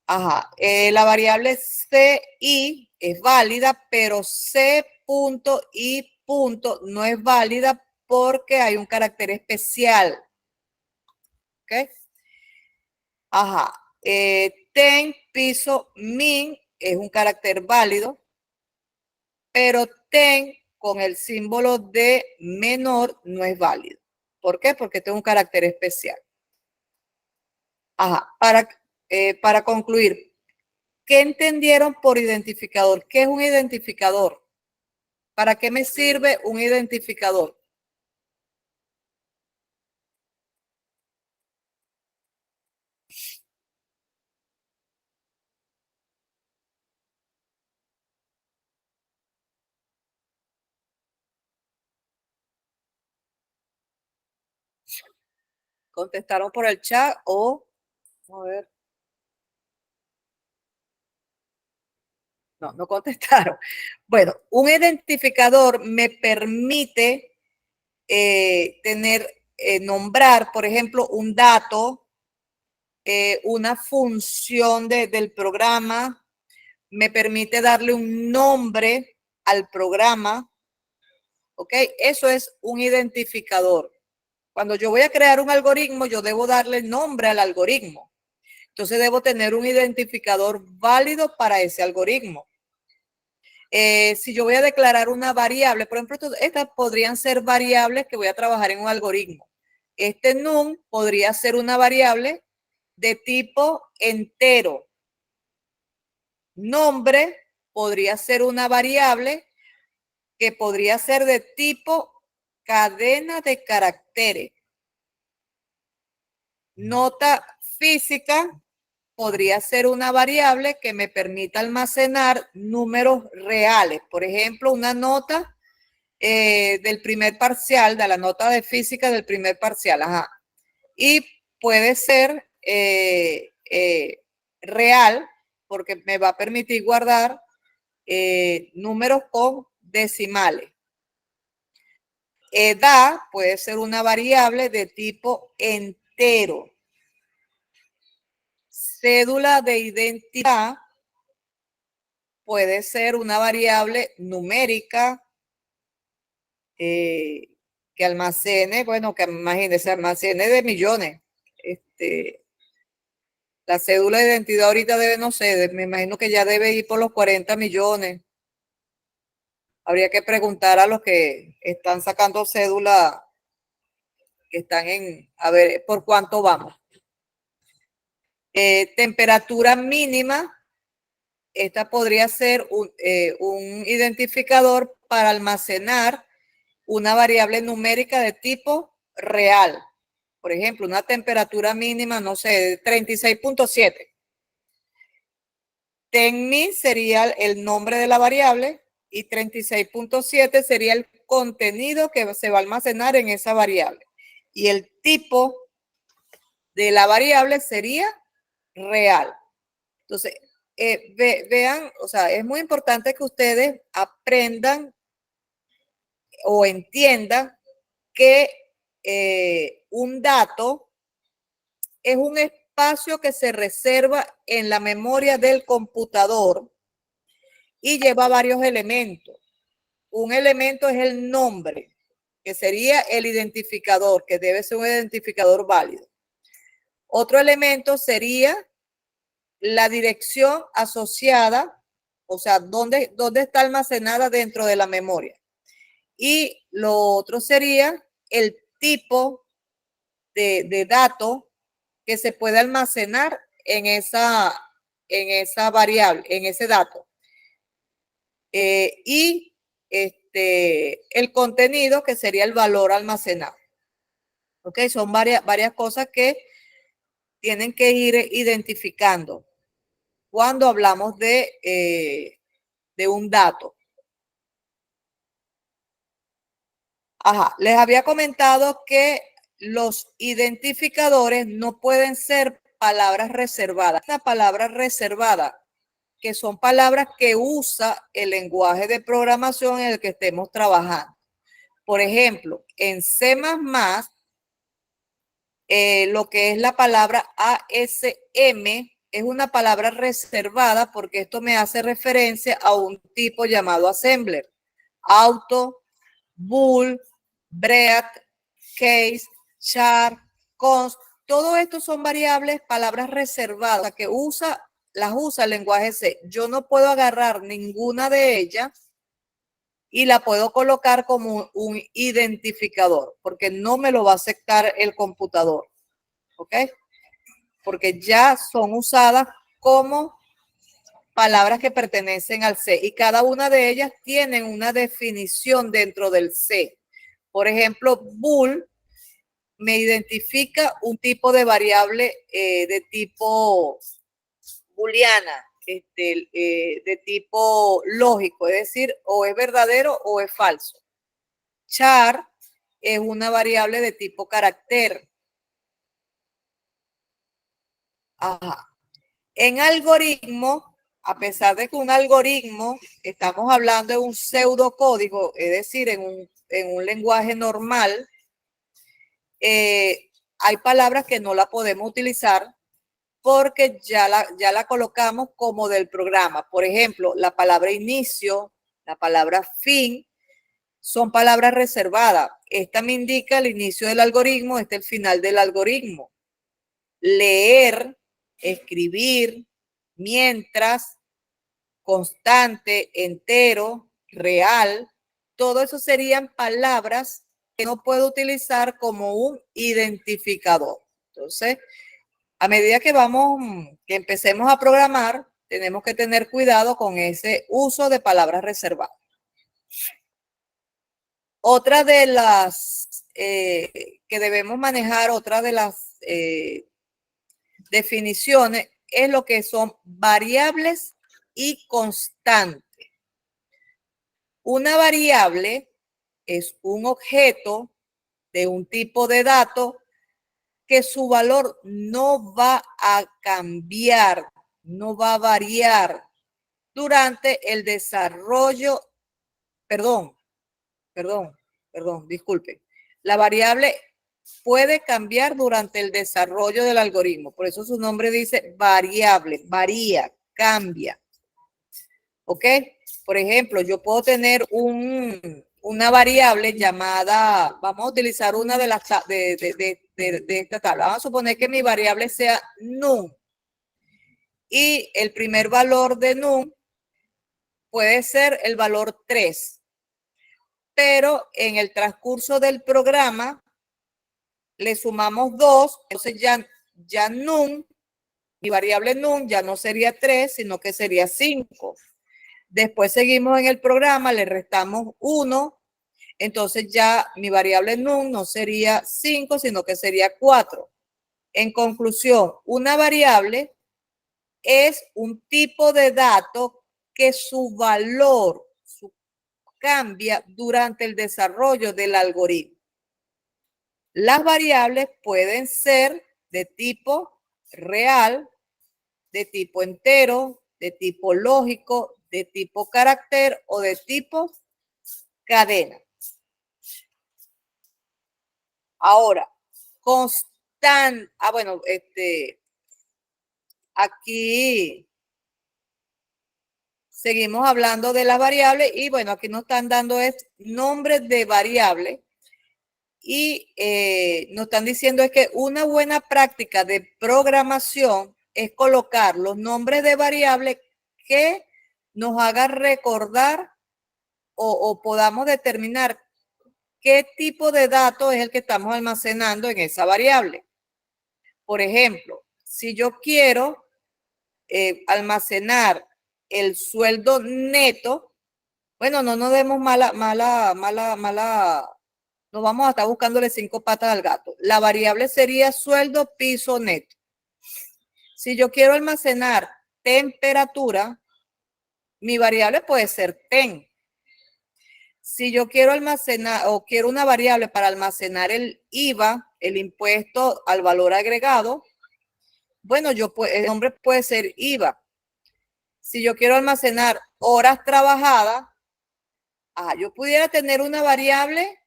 Ajá, la variable CI es válida, pero C.I. no es válida porque hay un carácter especial. ¿Ok? Ajá, ten, piso, min es un carácter válido, pero ten con el símbolo de menor no es válido. ¿Por qué? Porque este es un carácter especial. Ajá, para concluir, ¿qué entendieron por identificador? ¿Qué es un identificador? ¿Para qué me sirve un identificador? ¿Contestaron por el chat o? A ver. No contestaron. Bueno, un identificador me permite nombrar, por ejemplo, un dato, una función del programa, me permite darle un nombre al programa, ¿ok? Eso es un identificador. Cuando yo voy a crear un algoritmo, yo debo darle nombre al algoritmo. Entonces debo tener un identificador válido para ese algoritmo. Si yo voy a declarar una variable, por ejemplo, estas podrían ser variables que voy a trabajar en un algoritmo. Este num podría ser una variable de tipo entero. Nombre podría ser una variable que podría ser de tipo cadena de caracteres. Nota física podría ser una variable que me permita almacenar números reales. Por ejemplo, una nota del primer parcial, de la nota de física del primer parcial. Ajá. Y puede ser real porque me va a permitir guardar números con decimales. Edad puede ser una variable de tipo entero. Cédula de identidad puede ser una variable numérica que almacene, bueno, que imagínense, almacene de millones. La cédula de identidad ahorita debe, no sé, me imagino que ya debe ir por los 40 millones. Habría que preguntar a los que están sacando cédula, que están a ver por cuánto vamos. Temperatura mínima, esta podría ser un identificador para almacenar una variable numérica de tipo real. Por ejemplo, una temperatura mínima, no sé, 36.7. Tenmin sería el nombre de la variable y 36.7 sería el contenido que se va a almacenar en esa variable. Y el tipo de la variable sería real. Entonces, vean, o sea, es muy importante que ustedes aprendan o entiendan que un dato es un espacio que se reserva en la memoria del computador y lleva varios elementos. Un elemento es el nombre, que sería el identificador, que debe ser un identificador válido. Otro elemento sería la dirección asociada, o sea, dónde está almacenada dentro de la memoria. Y lo otro sería el tipo de dato que se puede almacenar en esa variable, en ese dato. Y el contenido, que sería el valor almacenado. ¿Ok? Son varias cosas que tienen que ir identificando cuando hablamos de un dato. Ajá, les había comentado que los identificadores no pueden ser palabras reservadas. La palabra reservada, que son palabras que usa el lenguaje de programación en el que estemos trabajando. Por ejemplo, en C++, lo que es la palabra ASM es una palabra reservada porque esto me hace referencia a un tipo llamado assembler. Auto, bool, breadth, case, char, const. Todo esto son variables, palabras reservadas que las usa el lenguaje C. Yo no puedo agarrar ninguna de ellas y la puedo colocar como un identificador, porque no me lo va a aceptar el computador. ¿Ok? Porque ya son usadas como palabras que pertenecen al C y cada una de ellas tienen una definición dentro del C. Por ejemplo, bool me identifica un tipo de variable de tipo booleana, de tipo lógico, es decir, o es verdadero o es falso. Char es una variable de tipo carácter. Ajá. En algoritmo, a pesar de que un algoritmo, estamos hablando de un pseudocódigo, es decir, en un lenguaje normal, hay palabras que no la podemos utilizar porque ya la colocamos como del programa. Por ejemplo, la palabra inicio, la palabra fin, son palabras reservadas. Esta me indica el inicio del algoritmo, este el final del algoritmo. Leer, escribir, mientras, constante, entero, real, todo eso serían palabras que no puedo utilizar como un identificador. Entonces, a medida que que empecemos a programar, tenemos que tener cuidado con ese uso de palabras reservadas. Otra de las que debemos manejar, otra de las definiciones es lo que son variables y constantes. Una variable es un objeto de un tipo de dato que su valor no va a cambiar, no va a variar durante el desarrollo, disculpe. La variable puede cambiar durante el desarrollo del algoritmo. Por eso su nombre dice variable, varía, cambia. ¿Ok? Por ejemplo, yo puedo tener una variable llamada, vamos a utilizar una de las de esta tabla. Vamos a suponer que mi variable sea num. Y el primer valor de num puede ser el valor 3. Pero en el transcurso del programa le sumamos 2, entonces ya num, mi variable num ya no sería 3, sino que sería 5. Después seguimos en el programa, le restamos 1, entonces ya mi variable num no sería 5, sino que sería 4. En conclusión, una variable es un tipo de dato que su valor cambia durante el desarrollo del algoritmo. Las variables pueden ser de tipo real, de tipo entero, de tipo lógico, de tipo carácter o de tipo cadena. Ahora, constante. Bueno, aquí seguimos hablando de las variables y bueno, aquí nos están dando nombres de variables y nos están diciendo es que una buena práctica de programación es colocar los nombres de variables que nos hagan recordar o podamos determinar qué tipo de dato es el que estamos almacenando en esa variable. Por ejemplo, si yo quiero almacenar el sueldo neto, bueno, no nos demos no vamos a estar buscándole 5 patas al gato. La variable sería sueldo piso neto. Si yo quiero almacenar temperatura, mi variable puede ser TEM. Si yo quiero almacenar o quiero una variable para almacenar el IVA, el impuesto al valor agregado, bueno, el nombre puede ser IVA. Si yo quiero almacenar horas trabajadas, yo pudiera tener una variable,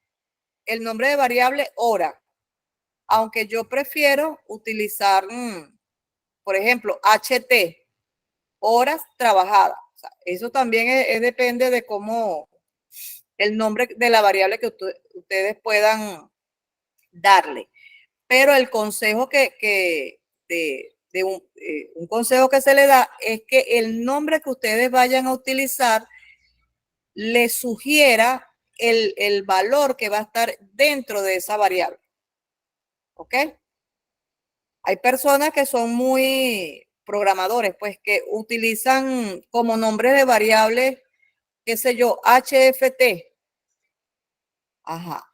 el nombre de variable hora, aunque yo prefiero utilizar, por ejemplo, HT, horas trabajadas. O sea, eso también depende de cómo el nombre de la variable que ustedes puedan darle. Pero el consejo un consejo que se le da es que el nombre que ustedes vayan a utilizar le sugiera el valor que va a estar dentro de esa variable. ¿Ok? Hay personas que son muy programadores, pues que utilizan como nombre de variables, qué sé yo, HFT. Ajá.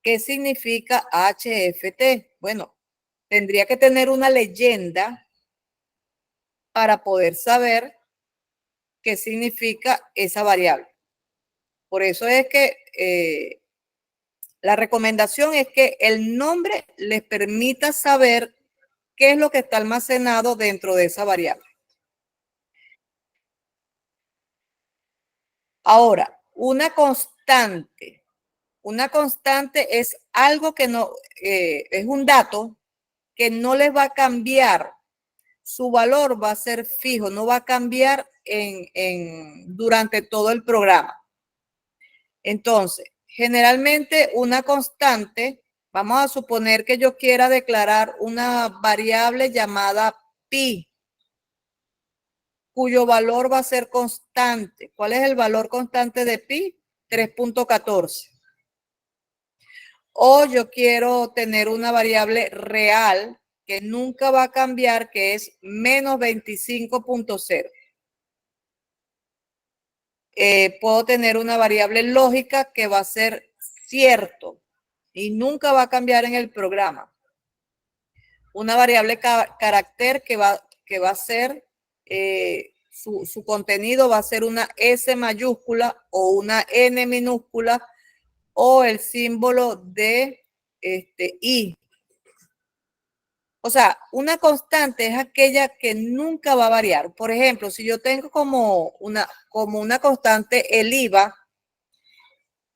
¿Qué significa HFT? Bueno, tendría que tener una leyenda para poder saber qué significa esa variable. Por eso es que la recomendación es que el nombre les permita saber qué es lo que está almacenado dentro de esa variable. Ahora, una constante. Una constante es algo que no, es un dato que no les va a cambiar. Su valor va a ser fijo, no va a cambiar durante todo el programa. Entonces, generalmente una constante, vamos a suponer que yo quiera declarar una variable llamada pi, cuyo valor va a ser constante. ¿Cuál es el valor constante de pi? 3.14. O yo quiero tener una variable real que nunca va a cambiar, que es menos 25.0. Puedo tener una variable lógica que va a ser cierto y nunca va a cambiar en el programa. Una variable carácter que va a ser, su contenido va a ser una S mayúscula o una N minúscula o el símbolo de I. O sea, una constante es aquella que nunca va a variar. Por ejemplo, si yo tengo como una constante el IVA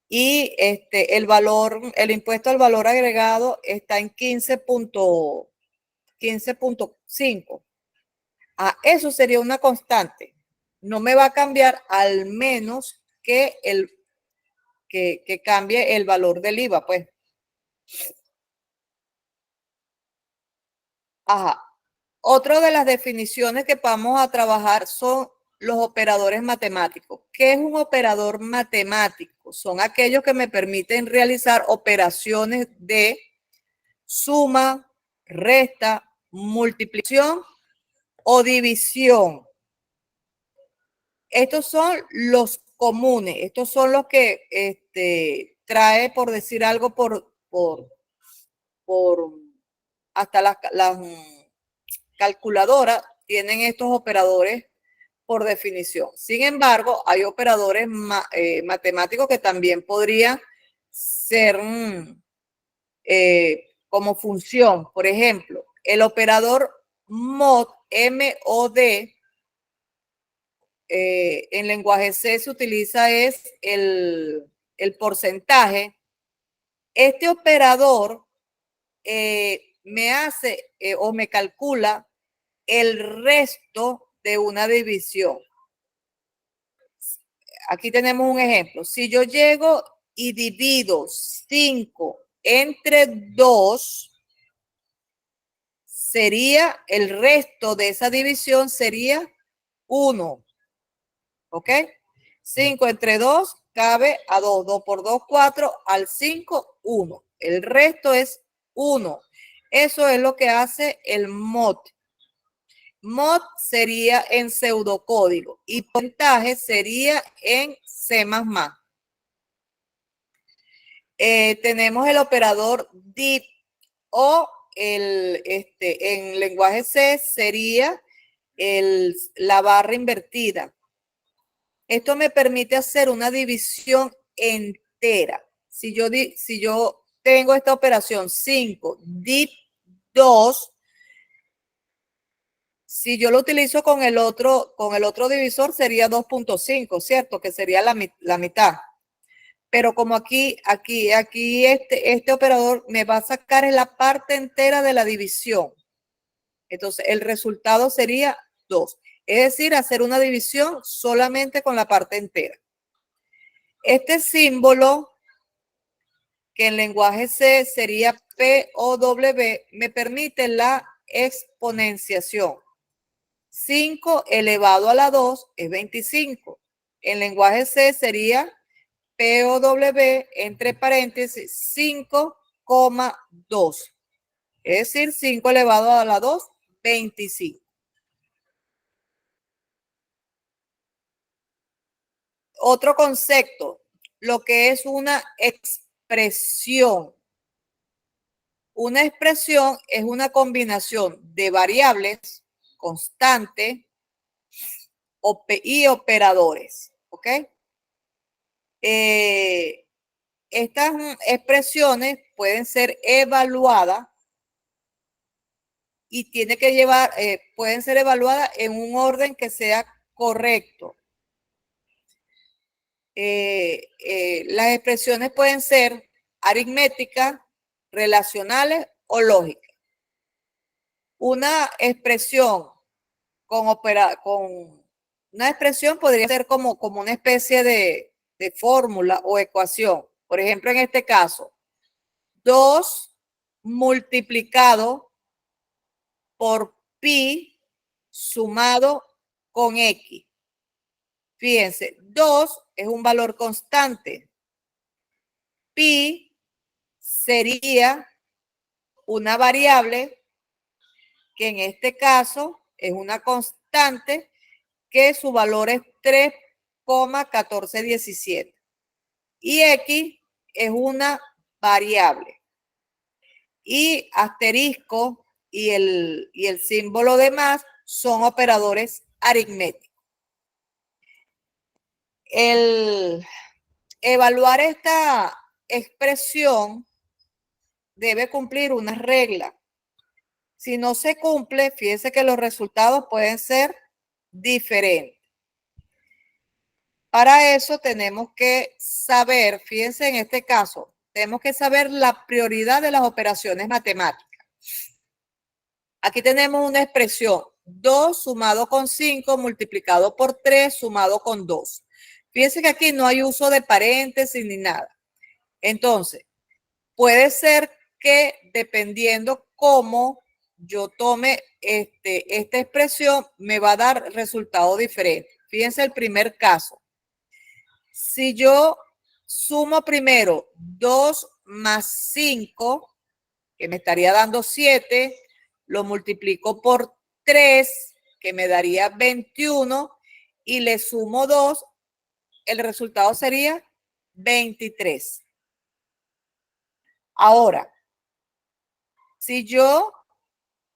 y el impuesto al valor agregado está en 15.5. Eso sería una constante. No me va a cambiar al menos que cambie el valor del IVA, pues. Ajá. Otra de las definiciones que vamos a trabajar son los operadores matemáticos. ¿Qué es un operador matemático? Son aquellos que me permiten realizar operaciones de suma, resta, multiplicación o división. Estos son los comunes, estos son los que trae, por decir algo, hasta las calculadoras tienen estos operadores por definición. Sin embargo, hay operadores matemáticos que también podrían ser como función. Por ejemplo, el operador mod, M-O-D, en lenguaje C se utiliza es el porcentaje. Este operador me hace o me calcula el resto de una división. Aquí tenemos un ejemplo. Si yo llego y divido 5 entre 2, sería el resto de esa división sería 1. ¿Ok? 5 entre 2, cabe a 2. 2 por 2, 4. Al 5, 1. El resto es 1. Eso es lo que hace el mod. Mod sería en pseudocódigo y porcentaje sería en C++. Tenemos el operador dip o en lenguaje C sería la barra invertida. Esto me permite hacer una división entera. Si yo tengo esta operación 5 dip 2, si yo lo utilizo con el otro divisor sería 2.5, ¿cierto? Que sería la mitad. Pero como aquí este operador me va a sacar en la parte entera de la división. Entonces, el resultado sería 2. Es decir, hacer una división solamente con la parte entera. Este símbolo, que en lenguaje C sería POW, me permite la exponenciación. 5 elevado a la 2 es 25. En lenguaje C sería POW entre paréntesis 5,2. Es decir, 5 elevado a la 2, 25. Otro concepto, lo que es una expresión. Una expresión es una combinación de variables, constantes y operadores. ¿Ok? Estas expresiones pueden ser evaluadas y pueden ser evaluadas en un orden que sea correcto. Las expresiones pueden ser aritméticas, relacionales o lógicas. Una expresión una expresión podría ser como una especie de fórmula o ecuación. Por ejemplo, en este caso, 2 multiplicado por pi sumado con x. Fíjense, 2 es un valor constante. Pi sería una variable que en este caso es una constante que su valor es 3,1417. Y x es una variable. Y asterisco y el símbolo de más son operadores aritméticos. El evaluar esta expresión debe cumplir una regla. Si no se cumple, fíjense que los resultados pueden ser diferentes. Para eso tenemos que saber, fíjense en este caso, tenemos que saber la prioridad de las operaciones matemáticas. Aquí tenemos una expresión, 2 sumado con 5 multiplicado por 3 sumado con 2. Fíjense que aquí no hay uso de paréntesis ni nada. Entonces, puede ser que dependiendo cómo yo tome esta expresión, me va a dar resultado diferente. Fíjense el primer caso. Si yo sumo primero 2 más 5, que me estaría dando 7, lo multiplico por 3, que me daría 21, y le sumo 2, el resultado sería 23. Ahora, si yo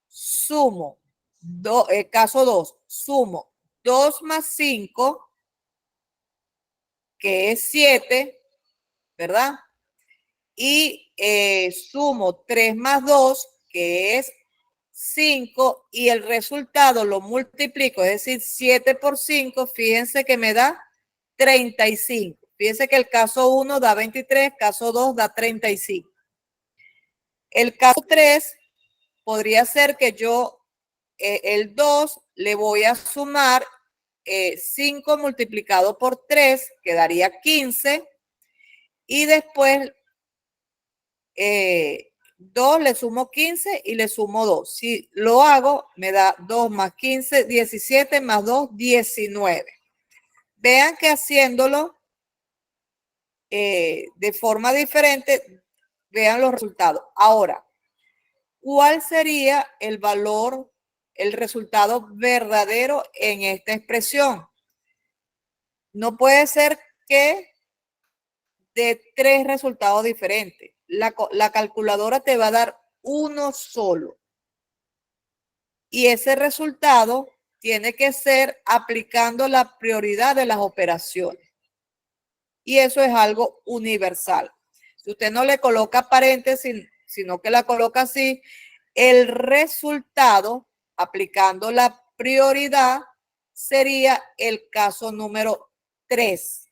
sumo, caso 2, sumo 2 más 5, que es 7, ¿verdad? Y sumo 3 más 2, que es 5, y el resultado lo multiplico, es decir, 7 por 5, fíjense que me da 35. Fíjense que el caso 1 da 23, caso 2 da 35. El caso 3 podría ser que yo el 2 le voy a sumar 5 multiplicado por 3, que daría 15, y después 2 le sumo 15 y le sumo 2. Si lo hago, me da 2 más 15, 17 más 2, 19. Vean que haciéndolo de forma diferente, vean los resultados. Ahora, ¿cuál sería el valor, el resultado verdadero en esta expresión? No puede ser que de 3 resultados diferentes. La calculadora te va a dar uno solo. Y ese resultado tiene que ser aplicando la prioridad de las operaciones. Y eso es algo universal. Si usted no le coloca paréntesis, sino que la coloca así, el resultado, aplicando la prioridad, sería el caso número 3.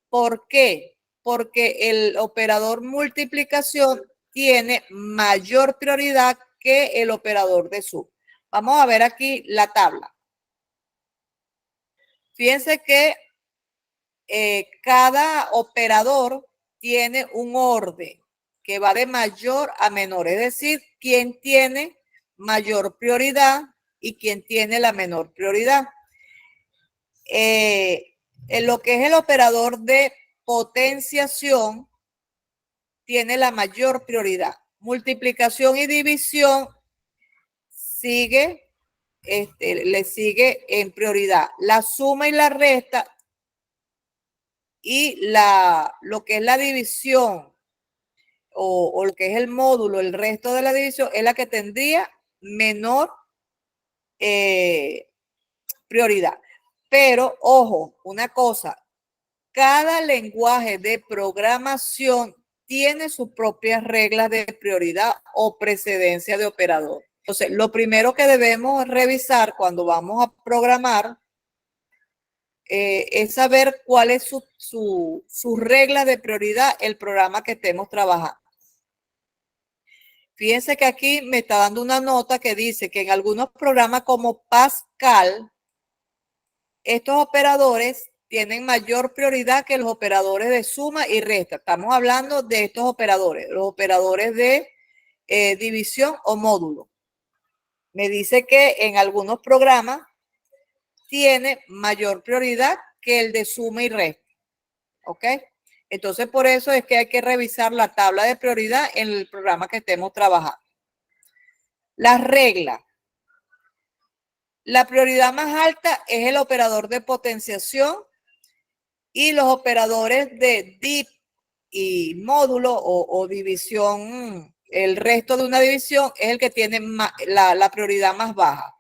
¿Por qué? Porque el operador multiplicación tiene mayor prioridad que el operador de suma. Vamos a ver aquí la tabla. Fíjense que cada operador tiene un orden que va de mayor a menor, es decir, quién tiene mayor prioridad y quién tiene la menor prioridad. En lo que es el operador de potenciación, tiene la mayor prioridad. Multiplicación y división le sigue en prioridad. La suma y la resta y lo que es la división o lo que es el módulo, el resto de la división, es la que tendría menor prioridad. Pero, ojo, una cosa, cada lenguaje de programación tiene sus propias reglas de prioridad o precedencia de operador. Entonces, lo primero que debemos revisar cuando vamos a programar es saber cuál es su regla de prioridad, el programa que estemos trabajando. Fíjense que aquí me está dando una nota que dice que en algunos programas como Pascal, estos operadores tienen mayor prioridad que los operadores de suma y resta. Estamos hablando de estos operadores, los operadores de división o módulo. Me dice que en algunos programas tiene mayor prioridad que el de suma y resta. ¿Ok? Entonces, por eso es que hay que revisar la tabla de prioridad en el programa que estemos trabajando. Las reglas. La prioridad más alta es el operador de potenciación y los operadores de div y módulo o división, el resto de una división es el que tiene la prioridad más baja.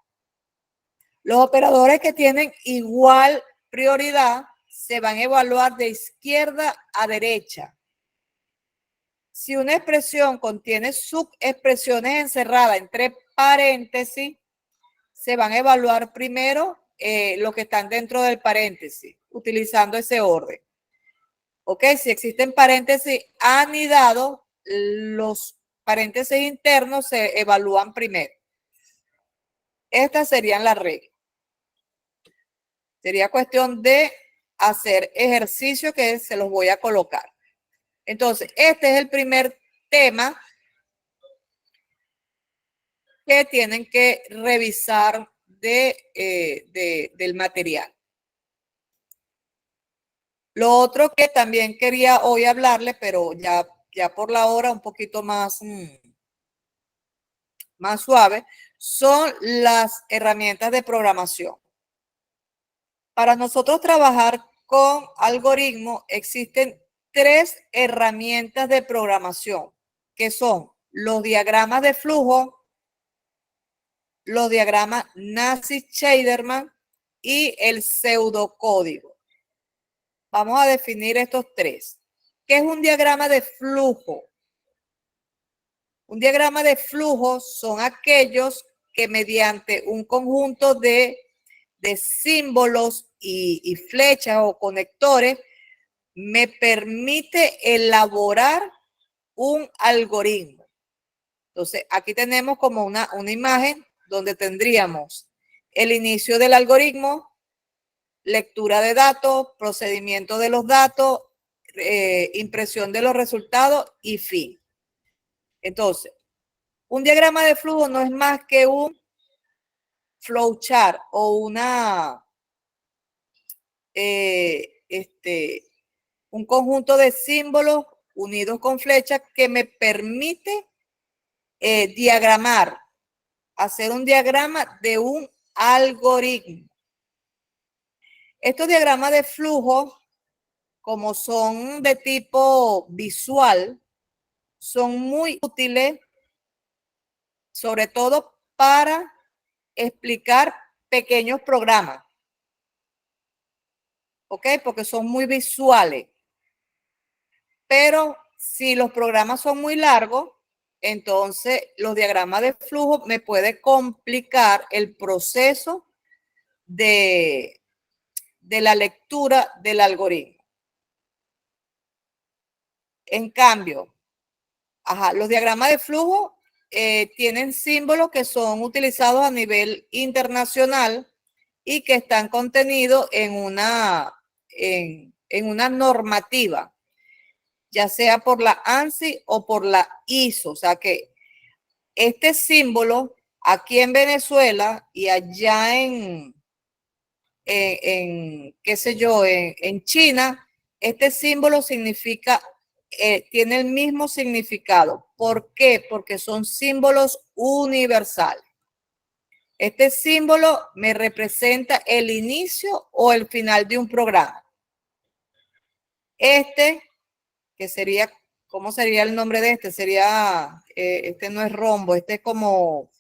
Los operadores que tienen igual prioridad se van a evaluar de izquierda a derecha. Si una expresión contiene subexpresiones encerradas entre paréntesis, se van a evaluar primero lo que están dentro del paréntesis, utilizando ese orden. Ok, si existen paréntesis anidados, los paréntesis internos se evalúan primero. Estas serían las reglas. Sería cuestión de hacer ejercicio que se los voy a colocar. Entonces, este es el primer tema que tienen que revisar del material. Lo otro que también quería hoy hablarle, pero ya por la hora un poquito más suave, son las herramientas de programación. Para nosotros trabajar con algoritmos existen 3 herramientas de programación, que son los diagramas de flujo, los diagramas Nash-Scheiderman y el pseudocódigo. Vamos a definir estos 3. ¿Qué es un diagrama de flujo? Un diagrama de flujo son aquellos que mediante un conjunto de símbolos y flechas o conectores me permite elaborar un algoritmo. Entonces, aquí tenemos como una imagen donde tendríamos el inicio del algoritmo, lectura de datos, procedimiento de los datos, impresión de los resultados y fin. Entonces, un diagrama de flujo no es más que un flowchart o un conjunto de símbolos unidos con flechas que me permite diagramar, hacer un diagrama de un algoritmo. Estos diagramas de flujo, como son de tipo visual, son muy útiles, sobre todo para explicar pequeños programas, ¿ok? Porque son muy visuales. Pero si los programas son muy largos, entonces los diagramas de flujo me puede complicar el proceso de la lectura del algoritmo. En cambio, los diagramas de flujo tienen símbolos que son utilizados a nivel internacional y que están contenidos en una normativa, ya sea por la ANSI o por la ISO. O sea que este símbolo aquí en Venezuela y allá en qué sé yo, en China, este símbolo significa, tiene el mismo significado. ¿Por qué? Porque son símbolos universales. Este símbolo me representa el inicio o el final de un programa. Este, que sería, ¿cómo sería el nombre de este? Sería, este no es rombo, este es como,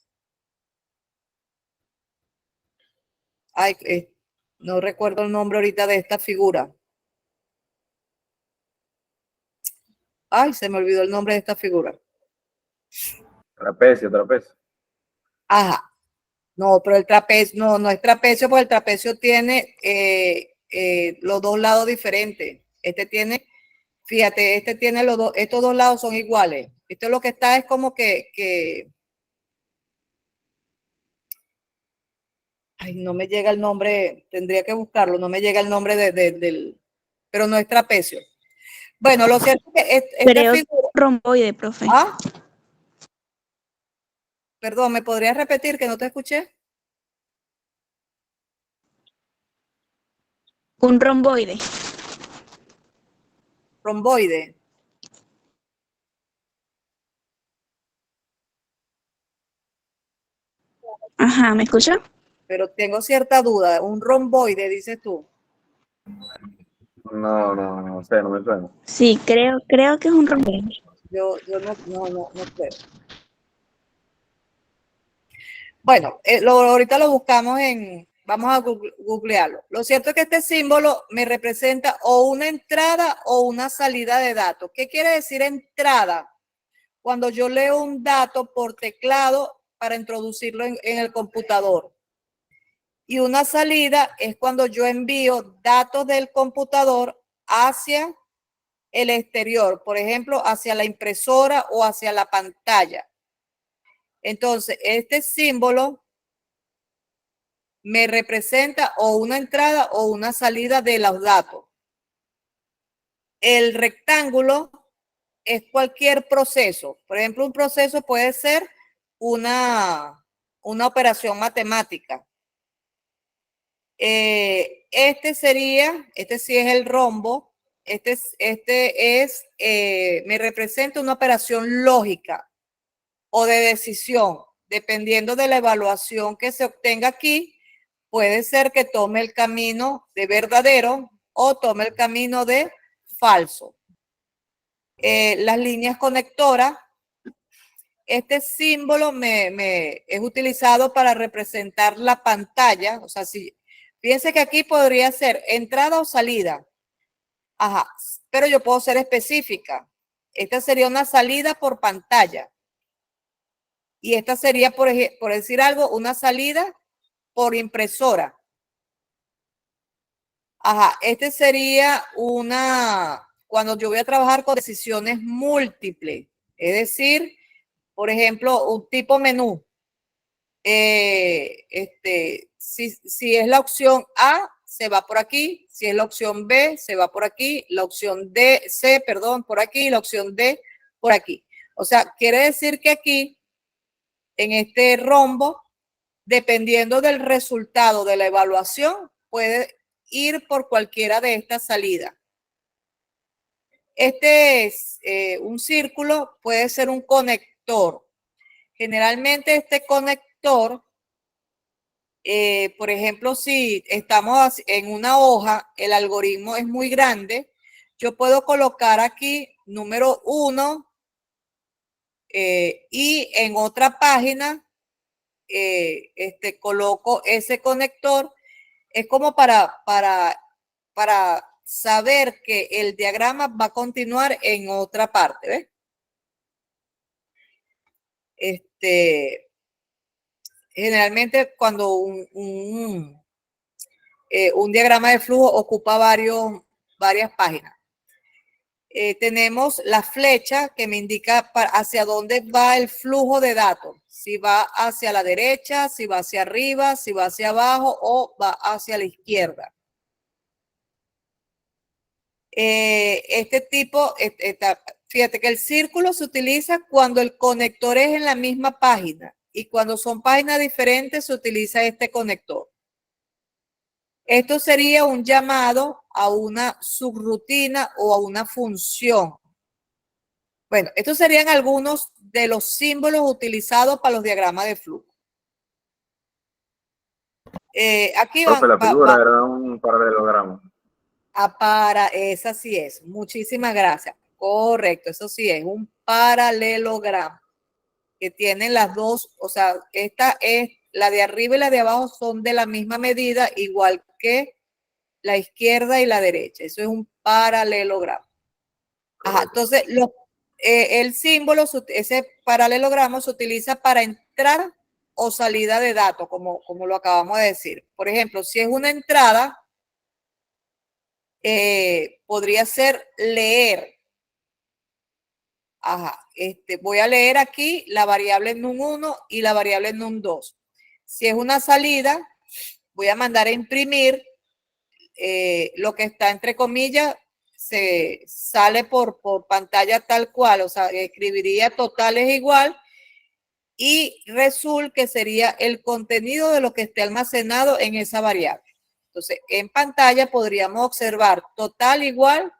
ay, no recuerdo el nombre ahorita de esta figura. Ay, se me olvidó el nombre de esta figura. Trapecio, trapecio. Ajá. No, pero el trapecio, no es trapecio, porque el trapecio tiene los dos lados diferentes. Este tiene, fíjate, este tiene los dos, estos dos lados son iguales. Esto lo que está es como que ay, no me llega el nombre, tendría que buscarlo, no me llega el nombre del, pero no es trapecio. Bueno, lo cierto es que esta Creo que es figura. un romboide, profe. Ah, perdón, ¿me podrías repetir que no te escuché? Un romboide. Romboide. Ajá, ¿me escucha? Pero tengo cierta duda. Un romboide, dices tú. No sé, no me suena. Sí, creo que es un romboide. Yo no creo. Bueno, ahorita lo buscamos vamos a googlearlo. Lo cierto es que este símbolo me representa o una entrada o una salida de datos. ¿Qué quiere decir entrada? Cuando yo leo un dato por teclado para introducirlo en el computador. Y una salida es cuando yo envío datos del computador hacia el exterior, por ejemplo, hacia la impresora o hacia la pantalla. Entonces, este símbolo me representa o una entrada o una salida de los datos. El rectángulo es cualquier proceso. Por ejemplo, un proceso puede ser una operación matemática. Este sí es el rombo. Me representa una operación lógica o de decisión. Dependiendo de la evaluación que se obtenga aquí, puede ser que tome el camino de verdadero o tome el camino de falso. Las líneas conectoras, este símbolo es utilizado para representar la pantalla. O sea, fíjense que aquí podría ser entrada o salida. Ajá, pero yo puedo ser específica. Esta sería una salida por pantalla. Y esta sería, por decir algo, una salida por impresora. Ajá, este sería cuando yo voy a trabajar con decisiones múltiples. Es decir, por ejemplo, un tipo menú. Si es la opción A, se va por aquí. Si es la opción B, se va por aquí. La opción C, por aquí. La opción D, por aquí. O sea, quiere decir que aquí, en este rombo, dependiendo del resultado de la evaluación, puede ir por cualquiera de estas salidas. Este es un círculo, puede ser un conector. Generalmente este conector, por ejemplo, si estamos en una hoja, el algoritmo es muy grande, yo puedo colocar aquí número 1 y en otra página coloco ese conector. Es como para saber que el diagrama va a continuar en otra parte, ¿ves? Generalmente cuando un diagrama de flujo ocupa varias páginas. Tenemos la flecha que me indica hacia dónde va el flujo de datos. Si va hacia la derecha, si va hacia arriba, si va hacia abajo o va hacia la izquierda. Fíjate que el círculo se utiliza cuando el conector es en la misma página y cuando son páginas diferentes se utiliza este conector. Esto sería un llamado a una subrutina o a una función. Bueno, estos serían algunos de los símbolos utilizados para los diagramas de flujo. Aquí Profe, la figura era un paralelogramo. Esa sí es. Muchísimas gracias. Correcto, eso sí es un paralelogramo que tienen las dos, o sea, esta es la de arriba y la de abajo son de la misma medida, igual que la izquierda y la derecha. Eso es un paralelogramo. Ajá, entonces el símbolo, ese paralelogramo se utiliza para entrar o salida de datos, como lo acabamos de decir. Por ejemplo, si es una entrada, podría ser leer. Ajá, voy a leer aquí la variable num1 y la variable num2. Si es una salida, voy a mandar a imprimir lo que está entre comillas, se sale por pantalla tal cual, o sea, escribiría total es igual y result, que sería el contenido de lo que esté almacenado en esa variable. Entonces, en pantalla podríamos observar total igual,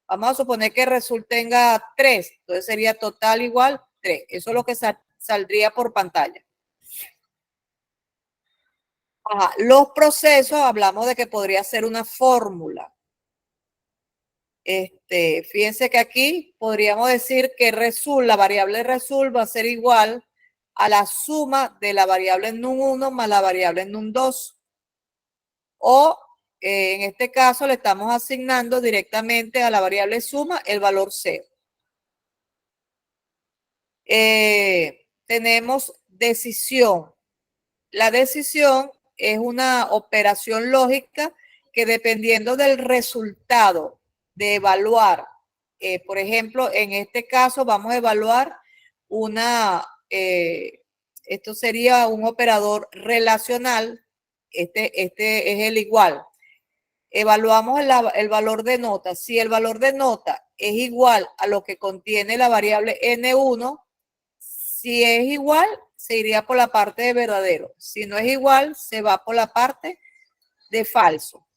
vamos a suponer que result tenga 3, entonces sería total igual 3. Eso es lo que saldría por pantalla. Ajá. Los procesos, hablamos de que podría ser una fórmula. Fíjense que aquí podríamos decir que result, la variable result va a ser igual a la suma de la variable num1 más la variable num2. O en este caso le estamos asignando directamente a la variable suma el valor 0. Tenemos decisión. La decisión es una operación lógica que dependiendo del resultado de evaluar, por ejemplo, en este caso vamos a evaluar esto sería un operador relacional, este es el igual. Evaluamos el valor de nota. Si el valor de nota es igual a lo que contiene la variable N1, si es igual, se iría por la parte de verdadero. Si no es igual, se va por la parte de falso.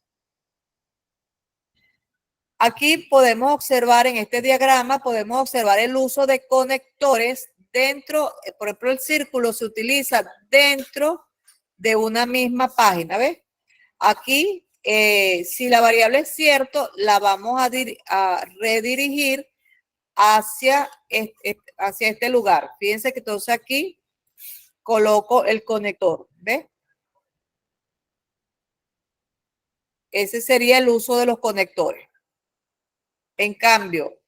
Aquí podemos observar en este diagrama, podemos observar el uso de conectores dentro, por ejemplo, el círculo se utiliza dentro de una misma página, ¿ves? Aquí, si la variable es cierto, la vamos a redirigir hacia este lugar. Fíjense que entonces aquí coloco el conector, ¿ves? Ese sería el uso de los conectores. En cambio,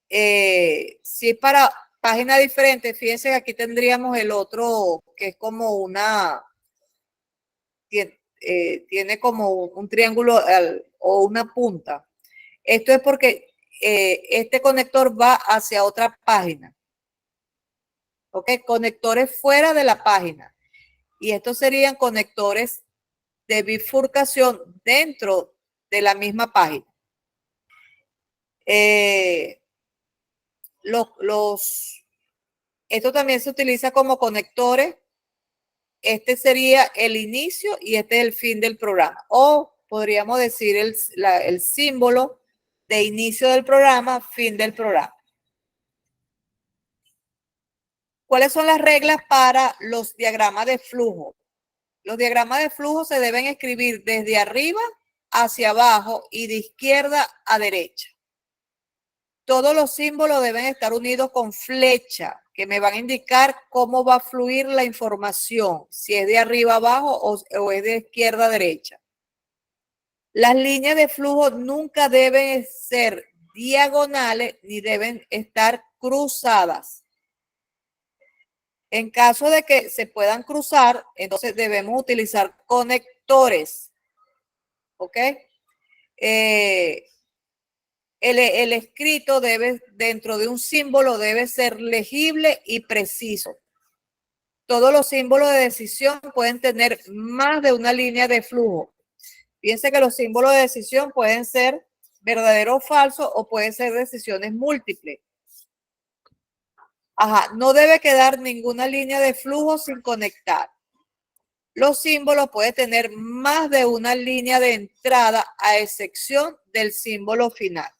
si es para página diferente, fíjense que aquí tendríamos el otro que es como tiene como un triángulo o una punta. Esto es porque este conector va hacia otra página. ¿Ok? Conectores fuera de la página. Y estos serían conectores de bifurcación dentro de la misma página. Esto también se utiliza como conectores. Este sería el inicio y este es el fin del programa. O podríamos decir el símbolo de inicio del programa, fin del programa. ¿Cuáles son las reglas para los diagramas de flujo? Los diagramas de flujo se deben escribir desde arriba hacia abajo y de izquierda a derecha. Todos los símbolos deben estar unidos con flecha que me van a indicar cómo va a fluir la información, si es de arriba a abajo o es de izquierda a derecha. Las líneas de flujo nunca deben ser diagonales ni deben estar cruzadas. En caso de que se puedan cruzar, entonces debemos utilizar conectores. ¿Ok? El escrito dentro de un símbolo debe ser legible y preciso. Todos los símbolos de decisión pueden tener más de una línea de flujo. Fíjense que los símbolos de decisión pueden ser verdadero o falso o pueden ser decisiones múltiples. Ajá, no debe quedar ninguna línea de flujo sin conectar. Los símbolos pueden tener más de una línea de entrada a excepción del símbolo final.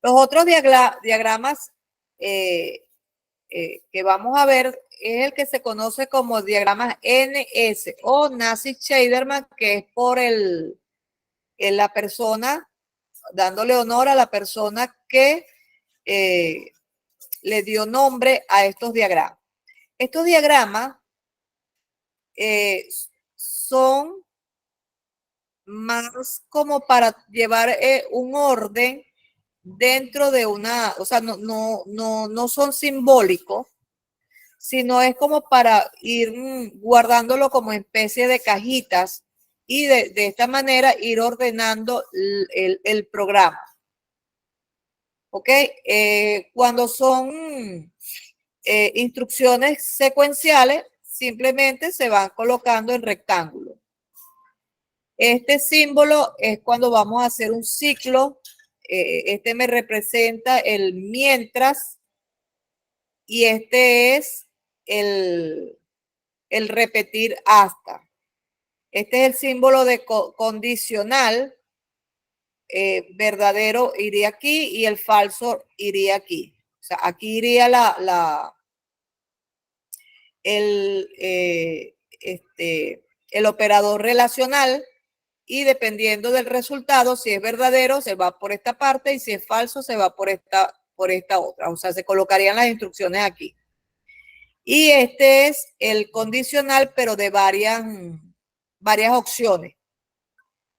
Los otros diagramas que vamos a ver es el que se conoce como diagramas NS o Nash-Scheiderman, que es por la persona, dándole honor a la persona que le dio nombre a estos diagramas. Estos diagramas son más como para llevar un orden dentro de una, o sea, no son simbólicos, sino es como para ir guardándolo como especie de cajitas y de esta manera ir ordenando el programa. ¿Ok? Cuando son instrucciones secuenciales, simplemente se van colocando en rectángulo. Este símbolo es cuando vamos a hacer un ciclo. Este me representa el mientras y este es el repetir hasta. Este es el símbolo de condicional. Verdadero iría aquí y el falso iría aquí. O sea, aquí iría el operador relacional y dependiendo del resultado, si es verdadero, se va por esta parte y si es falso, se va por esta otra. O sea, se colocarían las instrucciones aquí. Y este es el condicional, pero de varias opciones.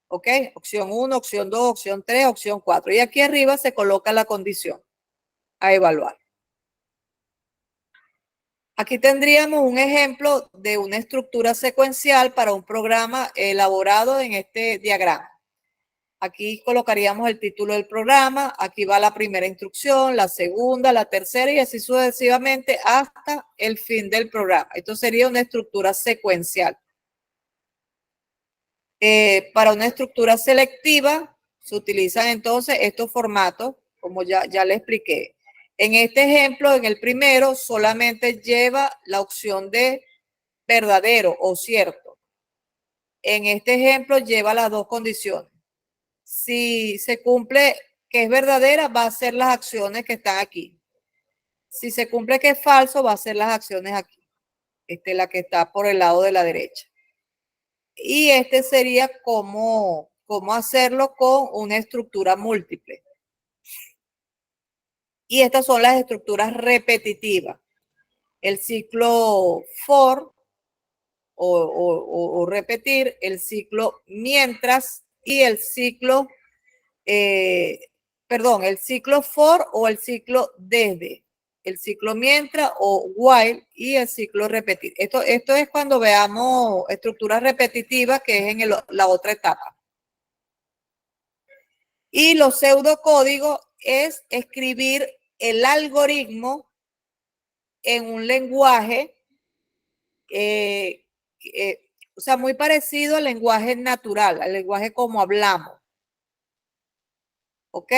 ¿Ok? Opción 1, opción 2, opción 3, opción 4. Y aquí arriba se coloca la condición a evaluar. Aquí tendríamos un ejemplo de una estructura secuencial para un programa elaborado en este diagrama. Aquí colocaríamos el título del programa, aquí va la primera instrucción, la segunda, la tercera y así sucesivamente hasta el fin del programa. Esto sería una estructura secuencial. Para una estructura selectiva se utilizan entonces estos formatos, como ya le expliqué. En este ejemplo, en el primero, solamente lleva la opción de verdadero o cierto. En este ejemplo, lleva las dos condiciones. Si se cumple que es verdadera, va a ser las acciones que están aquí. Si se cumple que es falso, va a ser las acciones aquí. Esta es la que está por el lado de la derecha. Y este sería cómo hacerlo con una estructura múltiple. Y estas son las estructuras repetitivas. El ciclo for o repetir, el ciclo mientras y el ciclo, el ciclo for o el ciclo desde. El ciclo mientras o while y el ciclo repetir. Esto es cuando veamos estructuras repetitivas, que es en la otra etapa. Y los pseudocódigos es escribir el algoritmo en un lenguaje, o sea, muy parecido al lenguaje natural, al lenguaje como hablamos. ¿Ok?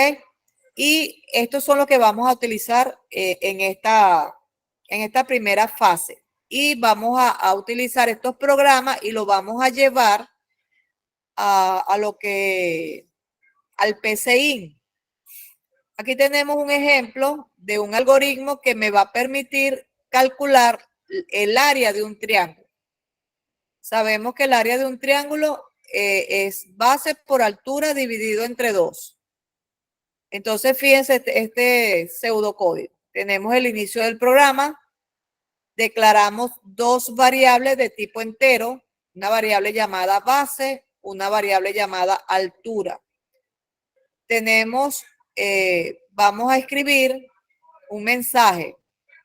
Y estos son los que vamos a utilizar en esta primera fase. Y vamos a utilizar estos programas y los vamos a llevar al PCI. Aquí tenemos un ejemplo de un algoritmo que me va a permitir calcular el área de un triángulo. Sabemos que el área de un triángulo es base por altura dividido entre 2. Entonces, fíjense este pseudocódigo. Tenemos el inicio del programa. Declaramos dos variables de tipo entero, una variable llamada base, una variable llamada altura. Tenemos, vamos a escribir un mensaje.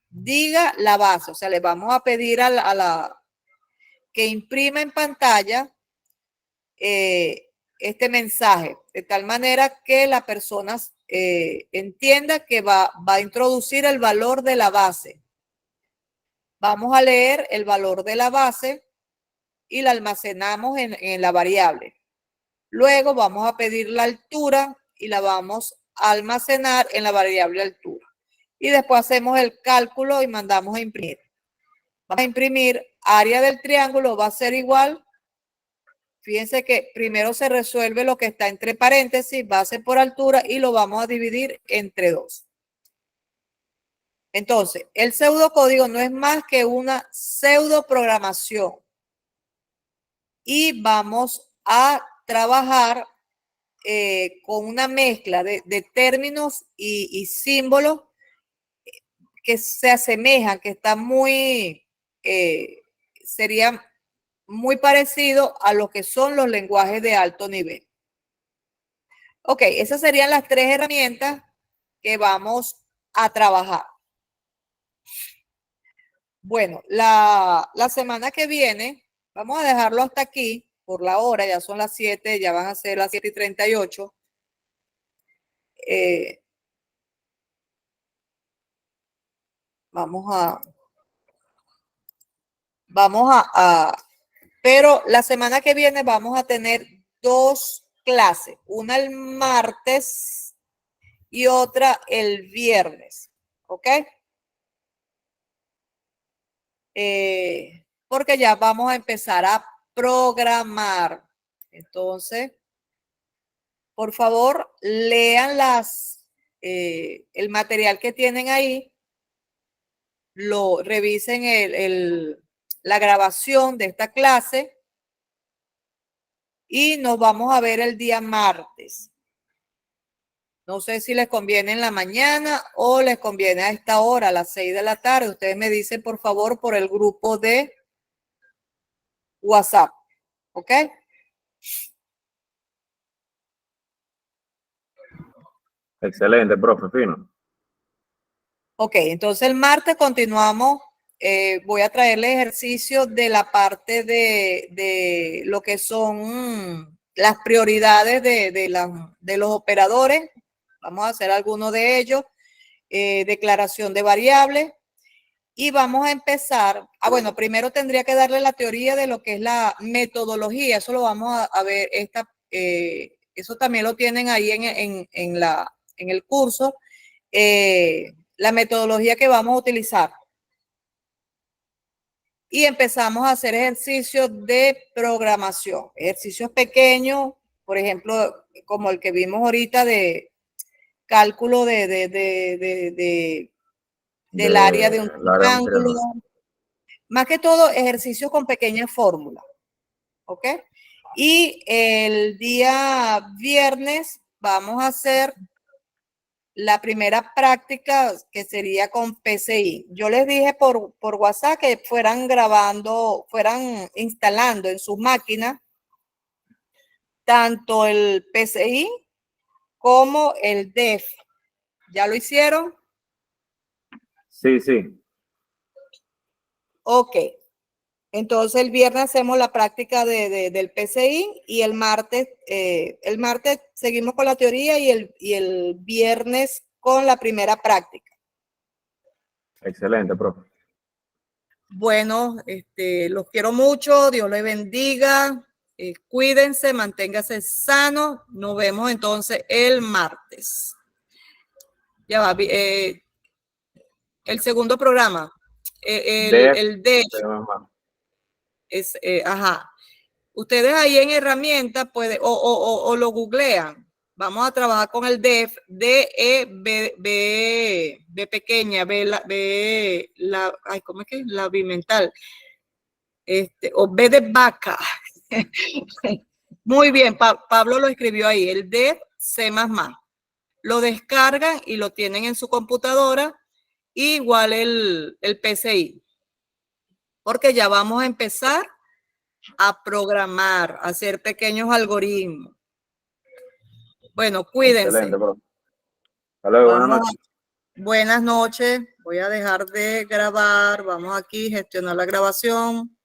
Diga la base, o sea, le vamos a pedir a la que imprima en pantalla este mensaje, de tal manera que la persona entienda que va a introducir el valor de la base. Vamos a leer el valor de la base y la almacenamos en la variable. Luego vamos a pedir la altura y la vamos a almacenar en la variable altura. Y después hacemos el cálculo y mandamos a imprimir. Vamos a imprimir área del triángulo, va a ser igual. Fíjense que primero se resuelve lo que está entre paréntesis, base por altura, y lo vamos a dividir entre 2. Entonces, el pseudocódigo no es más que una pseudoprogramación. Y vamos a trabajar con una mezcla de términos y símbolos que se asemejan, que están muy, serían muy parecidos a lo que son los lenguajes de alto nivel. Ok, esas serían las 3 herramientas que vamos a trabajar. Bueno, la semana que viene, vamos a dejarlo hasta aquí por la hora, ya son las 7, ya van a ser las 7:38. Pero la semana que viene vamos a tener 2 clases, una el martes y otra el viernes, ¿ok? Porque ya vamos a empezar a programar. Entonces, por favor, lean el material que tienen ahí, lo revisen la grabación de esta clase y nos vamos a ver el día martes. No sé si les conviene en la mañana o les conviene a esta hora, a las 6 de la tarde. Ustedes me dicen, por favor, por el grupo de WhatsApp. ¿Ok? Excelente, profe, fino. Ok, entonces el martes continuamos. Voy a traerle ejercicios de la parte de lo que son las prioridades de los operadores. Vamos a hacer algunos de ellos. Declaración de variables. Y vamos a empezar. Bueno, primero tendría que darle la teoría de lo que es la metodología. Eso lo vamos a ver. Eso también lo tienen ahí en el curso. La metodología que vamos a utilizar. Y empezamos a hacer ejercicios de programación, ejercicios pequeños, por ejemplo, como el que vimos ahorita de cálculo del área de un triángulo. Más que todo, ejercicios con pequeñas fórmulas. ¿Ok? Y el día viernes vamos a hacer la primera práctica, que sería con PCI. Yo les dije por WhatsApp que fueran instalando en sus máquinas tanto el PCI como el DEF. ¿Ya lo hicieron? Sí, sí. Ok. Entonces el viernes hacemos la práctica del PCI y el martes seguimos con la teoría y el viernes con la primera práctica. Excelente, profe. Bueno, los quiero mucho, Dios les bendiga, cuídense, manténganse sanos, nos vemos entonces el martes. Ya va, el segundo programa, el D es, ajá, Ustedes ahí en herramientas pueden, o lo googlean. Vamos a trabajar con el DEF, B pequeña, ay, ¿cómo es que es? La bimental. O B de vaca. Muy bien, Pablo lo escribió ahí, el DEF C++. Lo descargan y lo tienen en su computadora, igual el PCI. Porque ya vamos a empezar a programar, a hacer pequeños algoritmos. Bueno, cuídense. Excelente, profe. Hasta luego, buenas noches. Buenas noches. Voy a dejar de grabar. Vamos aquí, gestionar la grabación.